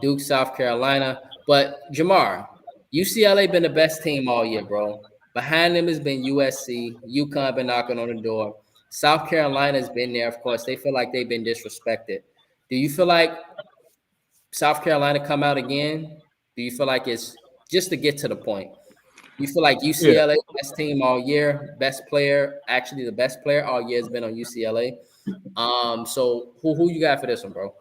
Duke, South Carolina, but Jamar, UCLA been the best team all year, bro. Behind them has been USC. UConn been knocking on the door. South Carolina's been there, of course. They feel like they've been disrespected. Do you feel like South Carolina come out again? Do you feel like it's just to get to the point? You feel like Yeah. UCLA best team all year, best player, actually the best player all year has been on UCLA. So who you got for this one, bro?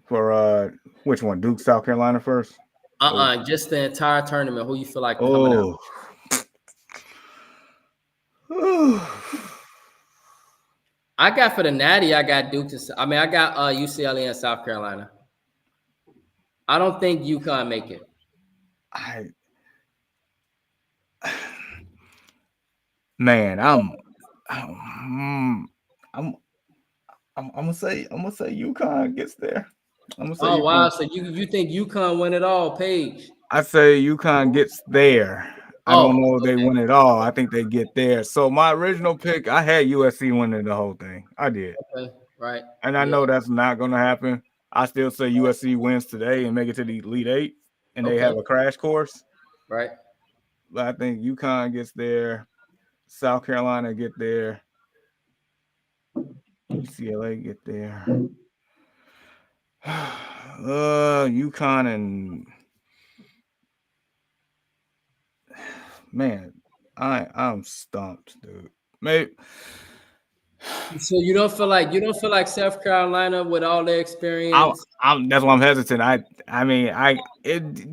For which one? Duke, South Carolina first? Just the entire tournament. Who you feel like coming out? Oh. I got for the Natty. I got Duke. I got UCLA and South Carolina. I don't think UConn make it. Man, I'm gonna say UConn gets there. I'm gonna say Oh UConn. wow! So you think UConn win it all, Paige? I say UConn gets there. I don't know if they win it all. I think they get there. So my original pick, I had USC winning the whole thing. I did. Okay, right. And I know that's not going to happen. I still say USC wins today and make it to the Elite Eight, and they have a crash course. Right. But I think UConn gets there. South Carolina get there. UCLA get there. UConn and man, I'm stumped, dude. Maybe. So you don't feel like South Carolina with all their experience? That's why I'm hesitant.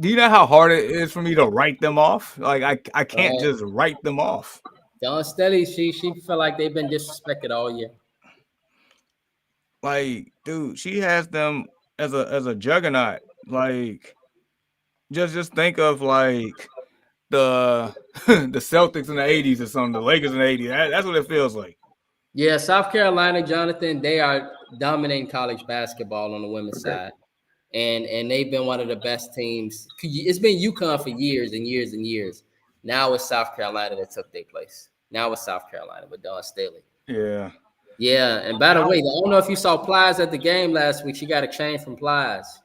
Do you know how hard it is for me to write them off? Like I can't just write them off. Dawn Staley, she feel like they've been disrespected all year. Like, dude, she has them as a juggernaut. Like, just think of like the the Celtics in the 80s or something, the Lakers in the 80s. That's what it feels like. Yeah, South Carolina, Jonathan, they are dominating college basketball on the women's side. And they've been one of the best teams. It's been UConn for years and years and years. Now it's South Carolina that took their place. Now it's South Carolina with Dawn Staley. Yeah. Yeah, and by the way, I don't know if you saw Plies at the game last week. She got a chain from Plies.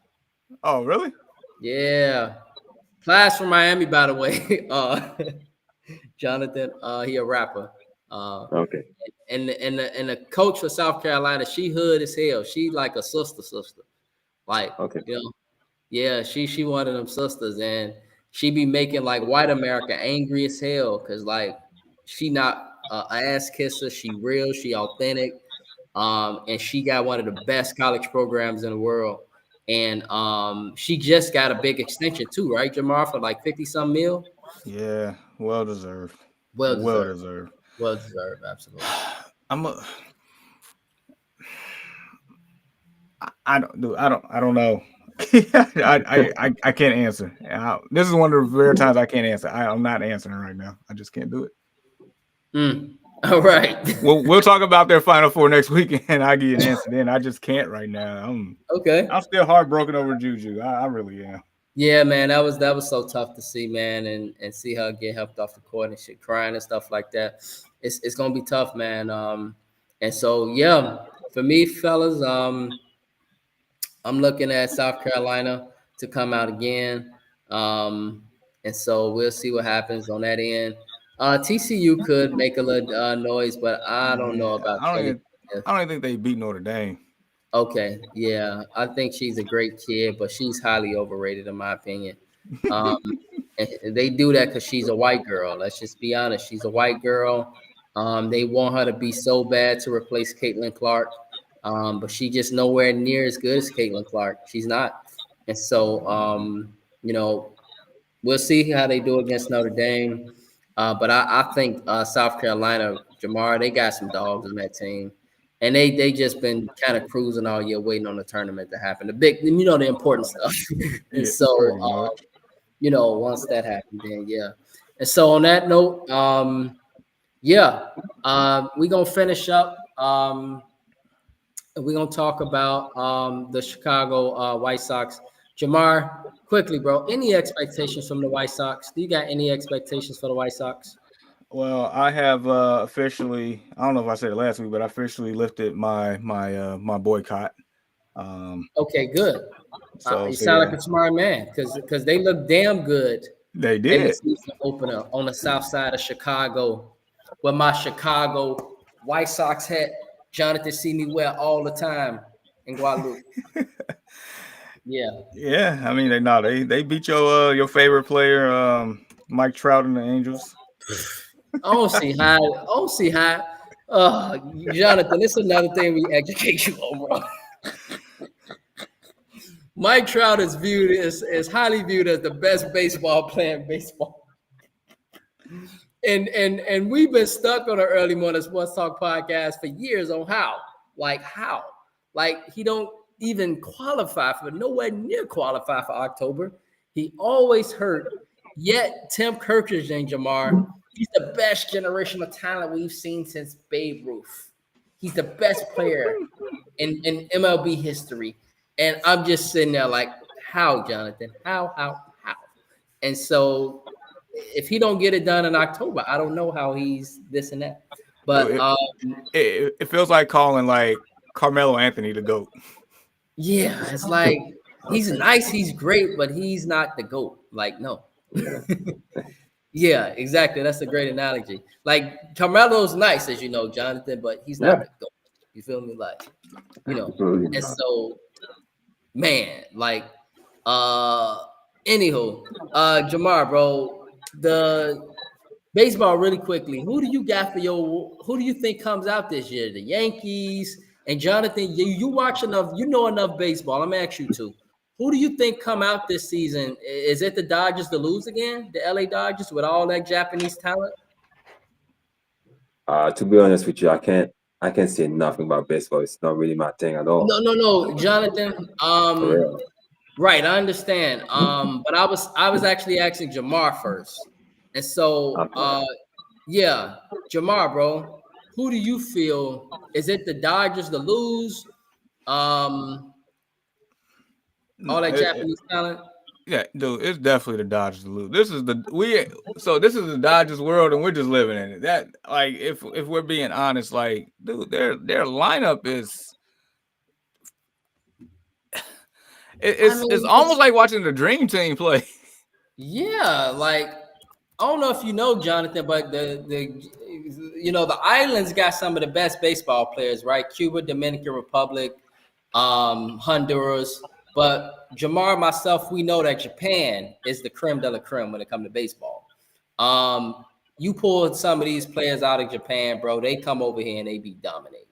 Oh, really? Yeah. Plies from Miami, by the way. Jonathan, he a rapper. Okay. And the coach for South Carolina, she hood as hell. She like a sister. Like, yeah, she one of them sisters, and she be making like white America angry as hell because like she not ass kisser, she real, she authentic, and she got one of the best college programs in the world, and she just got a big extension too, right, Jamar, for like 50-some mil. Yeah, well deserved. Well deserved, absolutely. I don't know. I can't answer. This is one of the rare times I can't answer. I'm not answering right now. I just can't do it. All right. We'll talk about their Final Four next week, and I give you an answer then. I just can't right now. I'm still heartbroken over Juju. I really am. Yeah, man, that was so tough to see, man, and see her get helped off the court and shit, crying and stuff like that. It's gonna be tough, man. And so yeah, for me, fellas, I'm looking at South Carolina to come out again. And so we'll see what happens on that end. TCU could make a little noise, but I don't know about I don't even think they beat Notre Dame. Okay, yeah, I think she's a great kid, but she's highly overrated in my opinion. And they do that because she's a white girl. Let's just be honest. She's a white girl. They want her to be so bad to replace Caitlin Clark. But she just nowhere near as good as Caitlin Clark. She's not. And so, we'll see how they do against Notre Dame. But I think South Carolina, Jamar, they got some dogs on that team. And they just been kind of cruising all year, waiting on the tournament to happen. The big, the important stuff. And so, once that happened, then yeah. And so on that note, we're gonna finish up. We're gonna talk about the Chicago White Sox. Jamar, quickly, bro. Any expectations from the White Sox? Do you got any expectations for the White Sox? Well, I have officially. I don't know if I said it last week, but I officially lifted my boycott. Okay, good. So You so sound like yeah, a smart man because they look damn good they in the did. season opener on the south side of Chicago, with my Chicago White Sox hat. Jonathan see me wear all the time in Guadalupe. Yeah. Yeah, I mean they beat your favorite player, Mike Trout and the Angels. I don't see how. I don't see how. Jonathan, this is another thing we educate you on, bro. Mike Trout is viewed as highly viewed as the best baseball player in baseball. And we've been stuck on the Early Morning Sports Talk podcast for years on how he don't even qualify for nowhere near qualify for October. He always hurt. Yet Tim Kirkridge and Jamar, he's the best generational talent we've seen since Babe Ruth. He's the best player in MLB history. And I'm just sitting there like, how, Jonathan? How? And so if he don't get it done in October, I don't know how he's this and that. But It feels like calling like Carmelo Anthony the GOAT. yeah, it's like he's nice, he's great, but he's not the GOAT. Like, no. Yeah, exactly. That's a great analogy. Like Carmelo's nice, as you know, Jonathan, but he's not the GOAT. You feel me? Like, Absolutely and not. so, man, like, anywho, Jamar, bro, the baseball really quickly. Who do you got for who do you think comes out this year? The Yankees and Jonathan, you watch enough, you know enough baseball. I'm gonna ask you too. Who do you think come out this season? Is it the Dodgers to lose again? The LA Dodgers with all that Japanese talent? To be honest with you, I can't say nothing about baseball. It's not really my thing at all. No, Jonathan. For real. Right, I understand. But I was actually asking Jamar first. And so Okay. yeah, Jamar, bro, who do you feel? Is it the Dodgers to lose? All No, that Japanese talent? yeah, dude, it's definitely the Dodgers to lose. This is the Dodgers world, and we're just living in it. That like if we're being honest, like dude, their lineup is it's almost like watching the Dream Team play. Yeah, like I don't know if you know, Jonathan, but the islands got some of the best baseball players, right? Cuba, Dominican Republic, Honduras. But Jamar, myself, we know that Japan is the creme de la creme when it comes to baseball. You pull some of these players out of Japan, bro, they come over here and they be dominating.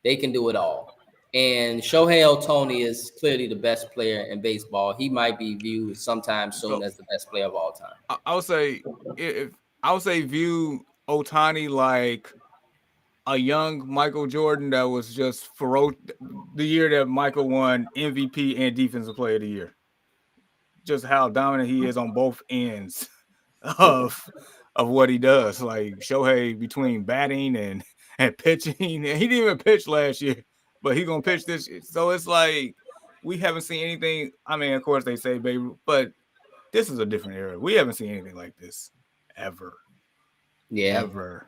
They can do it all. And Shohei Ohtani is clearly the best player in baseball. He might be viewed sometime soon as the best player of all time. I would say view Ohtani like a young Michael Jordan that was just the year that Michael won MVP and Defensive Player of the Year. Just how dominant he is on both ends of what he does. Like Shohei between batting and pitching. And he didn't even pitch last year, but he's gonna pitch this year. So it's like we haven't seen anything. I mean, of course they say Babe, but this is a different era. We haven't seen anything like this ever. Yeah. Ever.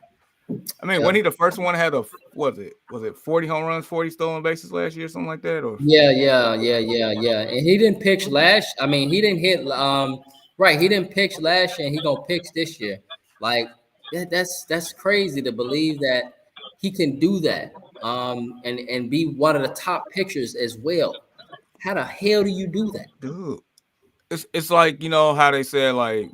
I mean, when he the first one had was it 40 home runs, 40 stolen bases last year, something like that? Or Yeah. And he didn't pitch last. I mean, he didn't hit right. He didn't pitch last year and he gonna pitch this year. Like that's crazy to believe that he can do that. And be one of the top pitchers as well. How the hell do you do that? dude, it's like, you know how they said like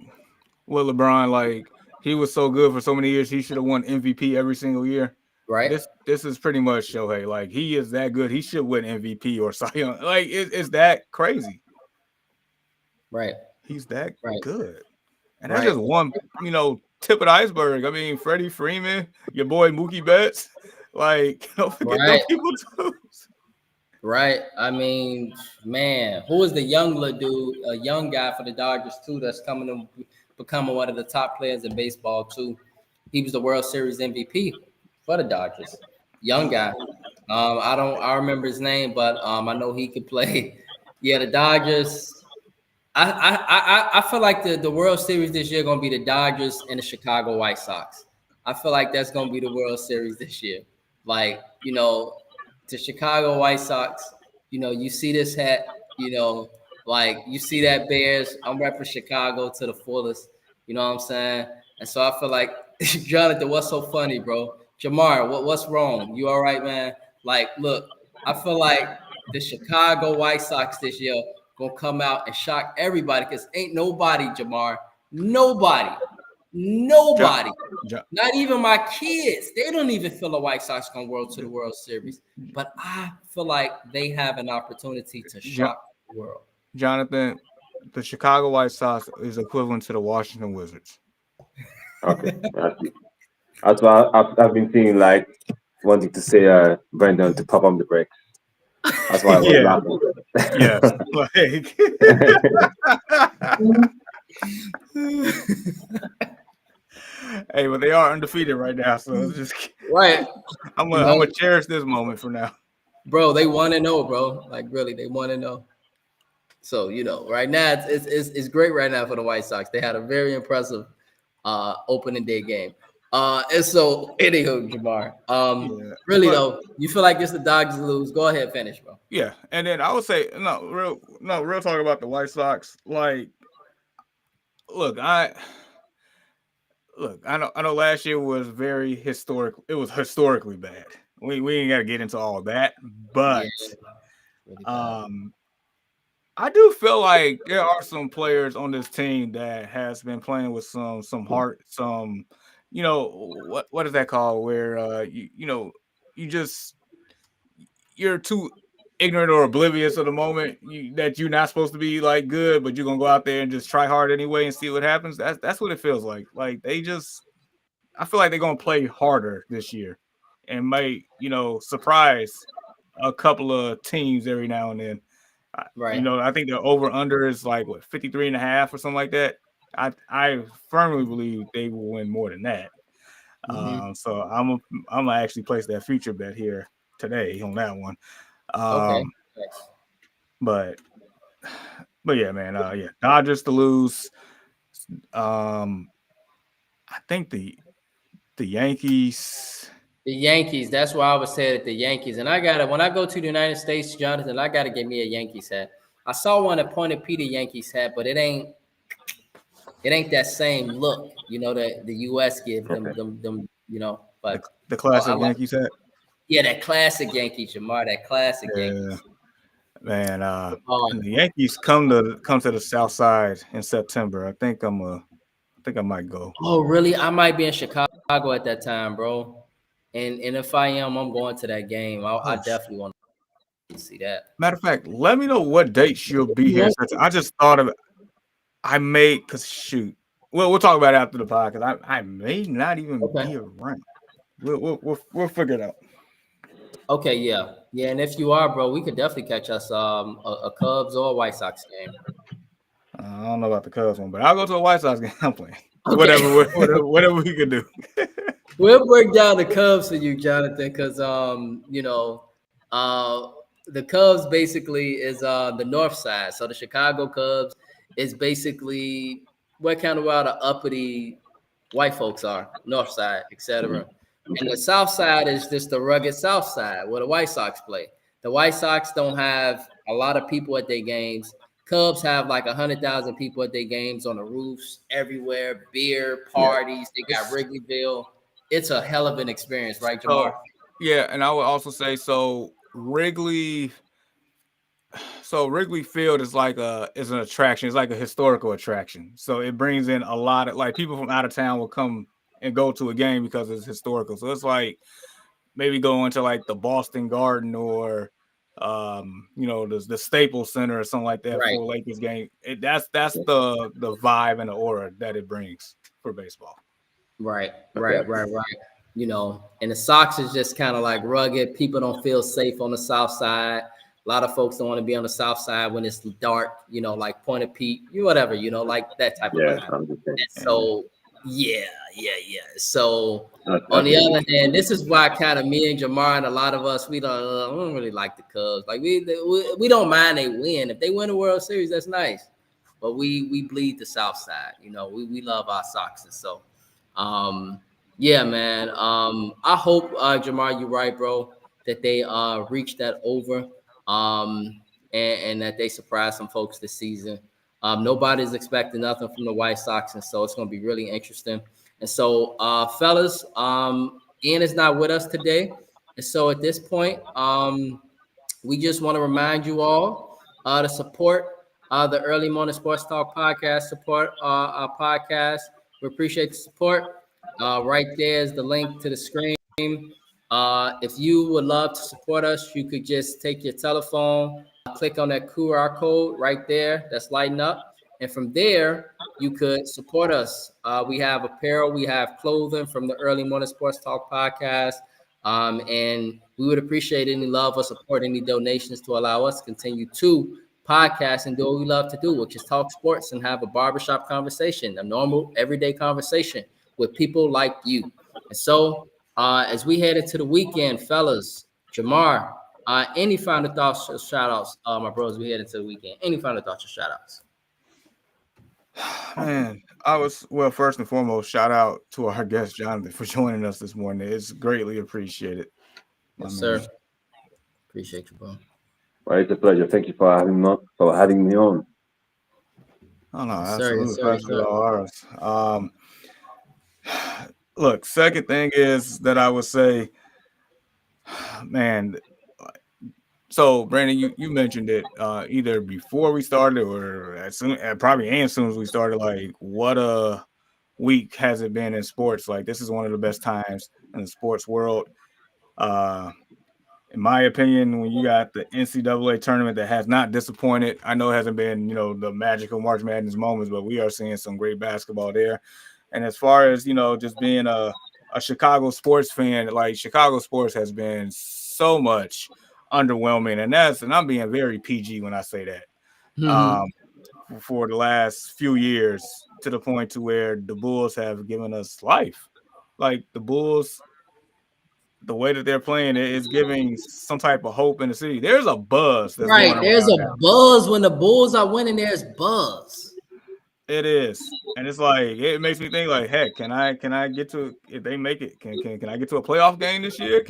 with LeBron, like he was so good for so many years, he should have won MVP every single year. Right. This is pretty much Shohei. Like he is that good. He should win MVP or Cy Young. Like it's that crazy. Right. He's that good. And Right. that's just one, tip of the iceberg. I mean, Freddie Freeman, your boy Mookie Betts. Like, don't forget those people too. Right. I mean, man, who is the young dude, a young guy for the Dodgers too, that's coming to becoming one of the top players in baseball too. He was the World Series MVP for the Dodgers. Young guy. I remember his name, but I know he could play. Yeah, the Dodgers. I feel like the World Series this year gonna be the Dodgers and the Chicago White Sox. I feel like that's gonna be the World Series this year. Like, the Chicago White Sox, you see this hat, like you see that Bears. I'm repping Chicago to the fullest. You know what I'm saying? And so I feel like Jonathan, what's so funny, bro? Jamar, what's wrong? You all right, man? Like, look, I feel like the Chicago White Sox this year gonna come out and shock everybody because ain't nobody, Jamar, nobody, not even my kids. They don't even feel the White Sox gonna world to the World Series. But I feel like they have an opportunity to shock the world. Jonathan, the Chicago White Sox is equivalent to the Washington Wizards. Okay, that's why I've been feeling like wanting to say Brandon to pop on the break. That's why I was laughing. Yeah, hey, but they are undefeated right now, so it's just right. I'm gonna cherish this moment for now, bro. They want to know, bro. Like really, they want to know. So right now it's great right now for the White Sox. They had a very impressive opening day game. And so anywho, Jamar, really though, you feel like it's the Dodgers lose? Go ahead, finish, bro. Yeah, and then I would say real talk about the White Sox. Like, look, I know last year was very historic. It was historically bad. We ain't got to get into all of that, but I do feel like there are some players on this team that has been playing with some heart, some, what is that called? Where you're too ignorant or oblivious of the moment that you're not supposed to be like good, but you're gonna go out there and just try hard anyway and see what happens. That's what it feels like. Like I feel like they're gonna play harder this year and might surprise a couple of teams every now and then. Right. I think the over under is like 53.5 or something like that. I firmly believe they will win more than that. So I'm gonna actually place that future bet here today on that one. Okay. But yeah, man. Dodgers to lose. I think the Yankees. The Yankees. That's why I was saying that the Yankees. And when I go to the United States, Jonathan, I gotta get me a Yankees hat. I saw one at Point of Peter Yankees hat, but it ain't that same look, that the US give them, but the classic Yankees hat. Yeah, that classic Yankees, Jamar, that classic Yankees. Man, the Yankees come to the South Side in September. I think I might go. Oh, really? I might be in Chicago at that time, bro. And if I am, I'm going to that game. I definitely want to see that. Matter of fact, let me know what dates you'll be here. I just thought of it. I may, because shoot. Well, we'll talk about it after the podcast. I may not even be around. We'll figure it out. Okay, yeah. And if you are, bro, we could definitely catch us a Cubs or a White Sox game. I don't know about the Cubs one, but I'll go to a White Sox game. I'm playing. Okay. Whatever we can do. We'll break down the Cubs for you, Jonathan, because the Cubs basically is the north side. So the Chicago Cubs is basically where kind of where the uppity white folks are, north side, etc. And the south side is just the rugged south side where the White Sox play. The White Sox don't have a lot of people at their games. Cubs have like 100,000 people at their games on the roofs, everywhere, beer, parties. They got Wrigleyville. It's a hell of an experience, right, Jamar? Yeah, and I would also say Wrigley Field is an attraction. It's like a historical attraction. So it brings in a lot of like people from out of town will come and go to a game because it's historical. So it's like maybe going to like the Boston Garden or the Staples Center or something like that for a Lakers game. That's the vibe and the aura that it brings for baseball. Right. And the Sox is just kind of like rugged. People don't feel safe on the south side. A lot of folks don't want to be on the south side when it's dark, like Point of Pete, whatever, like that type of vibe. So yeah. So on the other hand, this is why kind of me and Jamar and a lot of us, we don't really like the Cubs. Like we don't mind they win. If they win the World Series, that's nice. but we bleed the South Side. You know, we love our Sox, and so yeah, man. I hope Jamar, you're right, bro, that they reach that over and that they surprise some folks this season. Nobody's expecting nothing from the White Sox, and so it's going to be really interesting. And so, fellas, Ian is not with us today, and so at this point, we just want to remind you all to support the Early Morning Sports Talk podcast, support our podcast. We appreciate the support. Right there is the link to the screen. If you would love to support us, you could just take your telephone, click on that QR code right there that's lighting up. And from there, you could support us. We have apparel, we have clothing from the Early Morning Sports Talk podcast. And we would appreciate any love or support, any donations to allow us to continue to podcast and do what we love to do, which is talk sports and have a barbershop conversation, a normal, everyday conversation with people like you. And so, as we head into the weekend, fellas, Jamar, any final thoughts or shout outs, my bros, we head into the weekend. Any final thoughts or shout outs? Man, first and foremost, shout out to our guest Jonathan for joining us this morning. It's greatly appreciated. Yes, sir. Appreciate you, bro. Well, it's a pleasure. Thank you for having me on. Oh no, Yes, absolutely. sir. Yes, sir. All ours. Look, second thing is that I would say, man. So, Brandon, you mentioned it either before we started or as soon as we started. Like, what a week has it been in sports? Like, this is one of the best times in the sports world. In my opinion, when you got the NCAA tournament that has not disappointed, I know it hasn't been, the magical March Madness moments, but we are seeing some great basketball there. And as far as, just being a Chicago sports fan, like Chicago sports has been so much underwhelming. And I'm being very PG when I say that. For the last few years, to the point to where the Bulls have given us life. Like the Bulls, the way that they're playing it is giving some type of hope in the city. There's a buzz that's going on. There's a buzz when the Bulls are winning. There's buzz. It is, and it's like it makes me think like, heck, can I get to, if they make it? Can I get to a playoff game this year?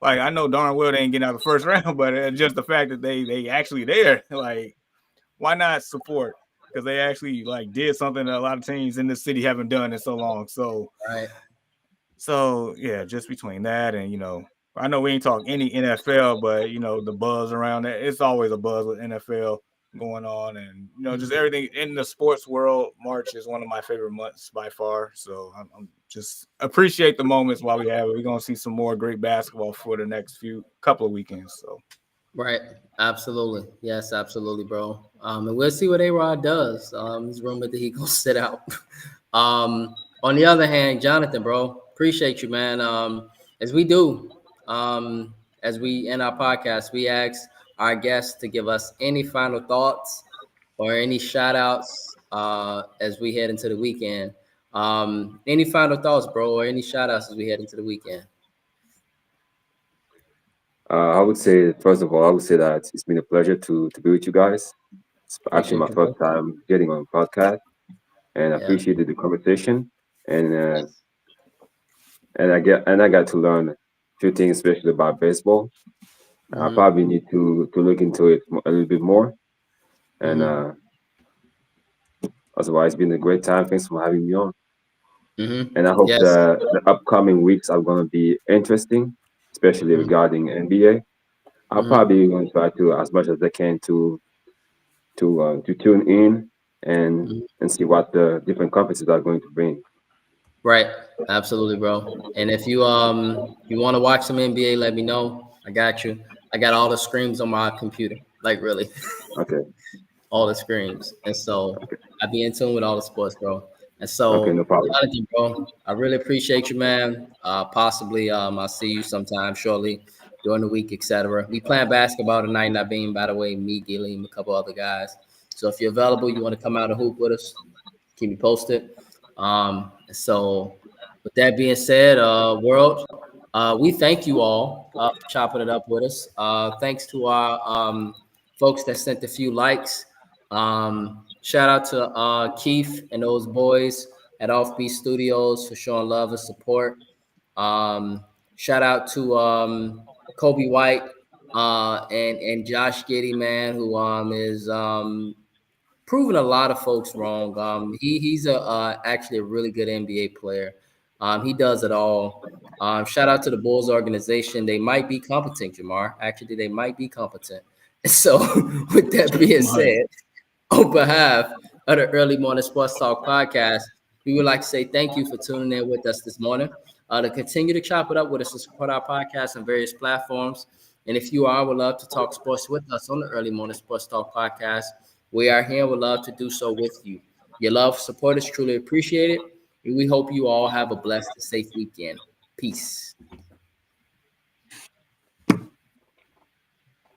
I know darn well they ain't getting out of the first round, but just the fact that they actually there, like, why not support? Because they actually did something that a lot of teams in this city haven't done in so long. So right. So yeah, just between that and I know we ain't talking any NFL, but the buzz around that, it's always a buzz with NFL going on, and just everything in the sports world. March is one of my favorite months by far. So I'm just appreciate the moments while we have it. We're gonna see some more great basketball for the next couple of weekends. So right, absolutely, yes, absolutely, bro. And we'll see what A-Rod does. It's rumored that he gonna sit out. On the other hand, Jonathan, bro, appreciate you, man. As we do, as we end our podcast, we ask our guests to give us any final thoughts or any shout outs as we head into the weekend. Any final thoughts, bro, or any shout outs as we head into the weekend? I would say, first of all, that it's been a pleasure to be with you guys. It's actually my first time getting on a podcast, and I appreciated the conversation. And I got to learn a few things, especially about baseball. I probably need to look into it a little bit more. And otherwise, it's been a great time. Thanks for having me on. And I hope the upcoming weeks are going to be interesting, especially regarding NBA. I'm probably going to try to, as much as I can, to tune in and see what the different conferences are going to bring. Right, absolutely, bro. And if you want to watch some NBA, let me know. I got you. I got all the screens on my computer, like really. Okay. All the screens, and so I be in tune with all the sports, bro. And so, no problem. Jonathan, bro, I really appreciate you, man. Possibly, I'll see you sometime shortly during the week, etc. We playing basketball tonight, not being, by the way, me, Gilliam, a couple other guys. So if you're available, you want to come out and hoop with us, keep me posted. So with that being said, world, we thank you all for chopping it up with us. Thanks to our folks that sent a few likes. Shout out to Keith and those boys at Offbeat Studios for showing love and support. Shout out to Kobe White and Josh Giddey, man, who is proving a lot of folks wrong. He's actually a really good NBA player. He does it all. Shout out to the Bulls organization. They might be competent, Jamar. Actually, they might be competent. So, with that being said, on behalf of the Early Morning Sports Talk podcast, we would like to say thank you for tuning in with us this morning. To continue to chop it up with us and support our podcast on various platforms. And if you would love to talk sports with us on the Early Morning Sports Talk podcast, we are here and would love to do so with you. Your love, support is truly appreciated. And we hope you all have a blessed and safe weekend. Peace.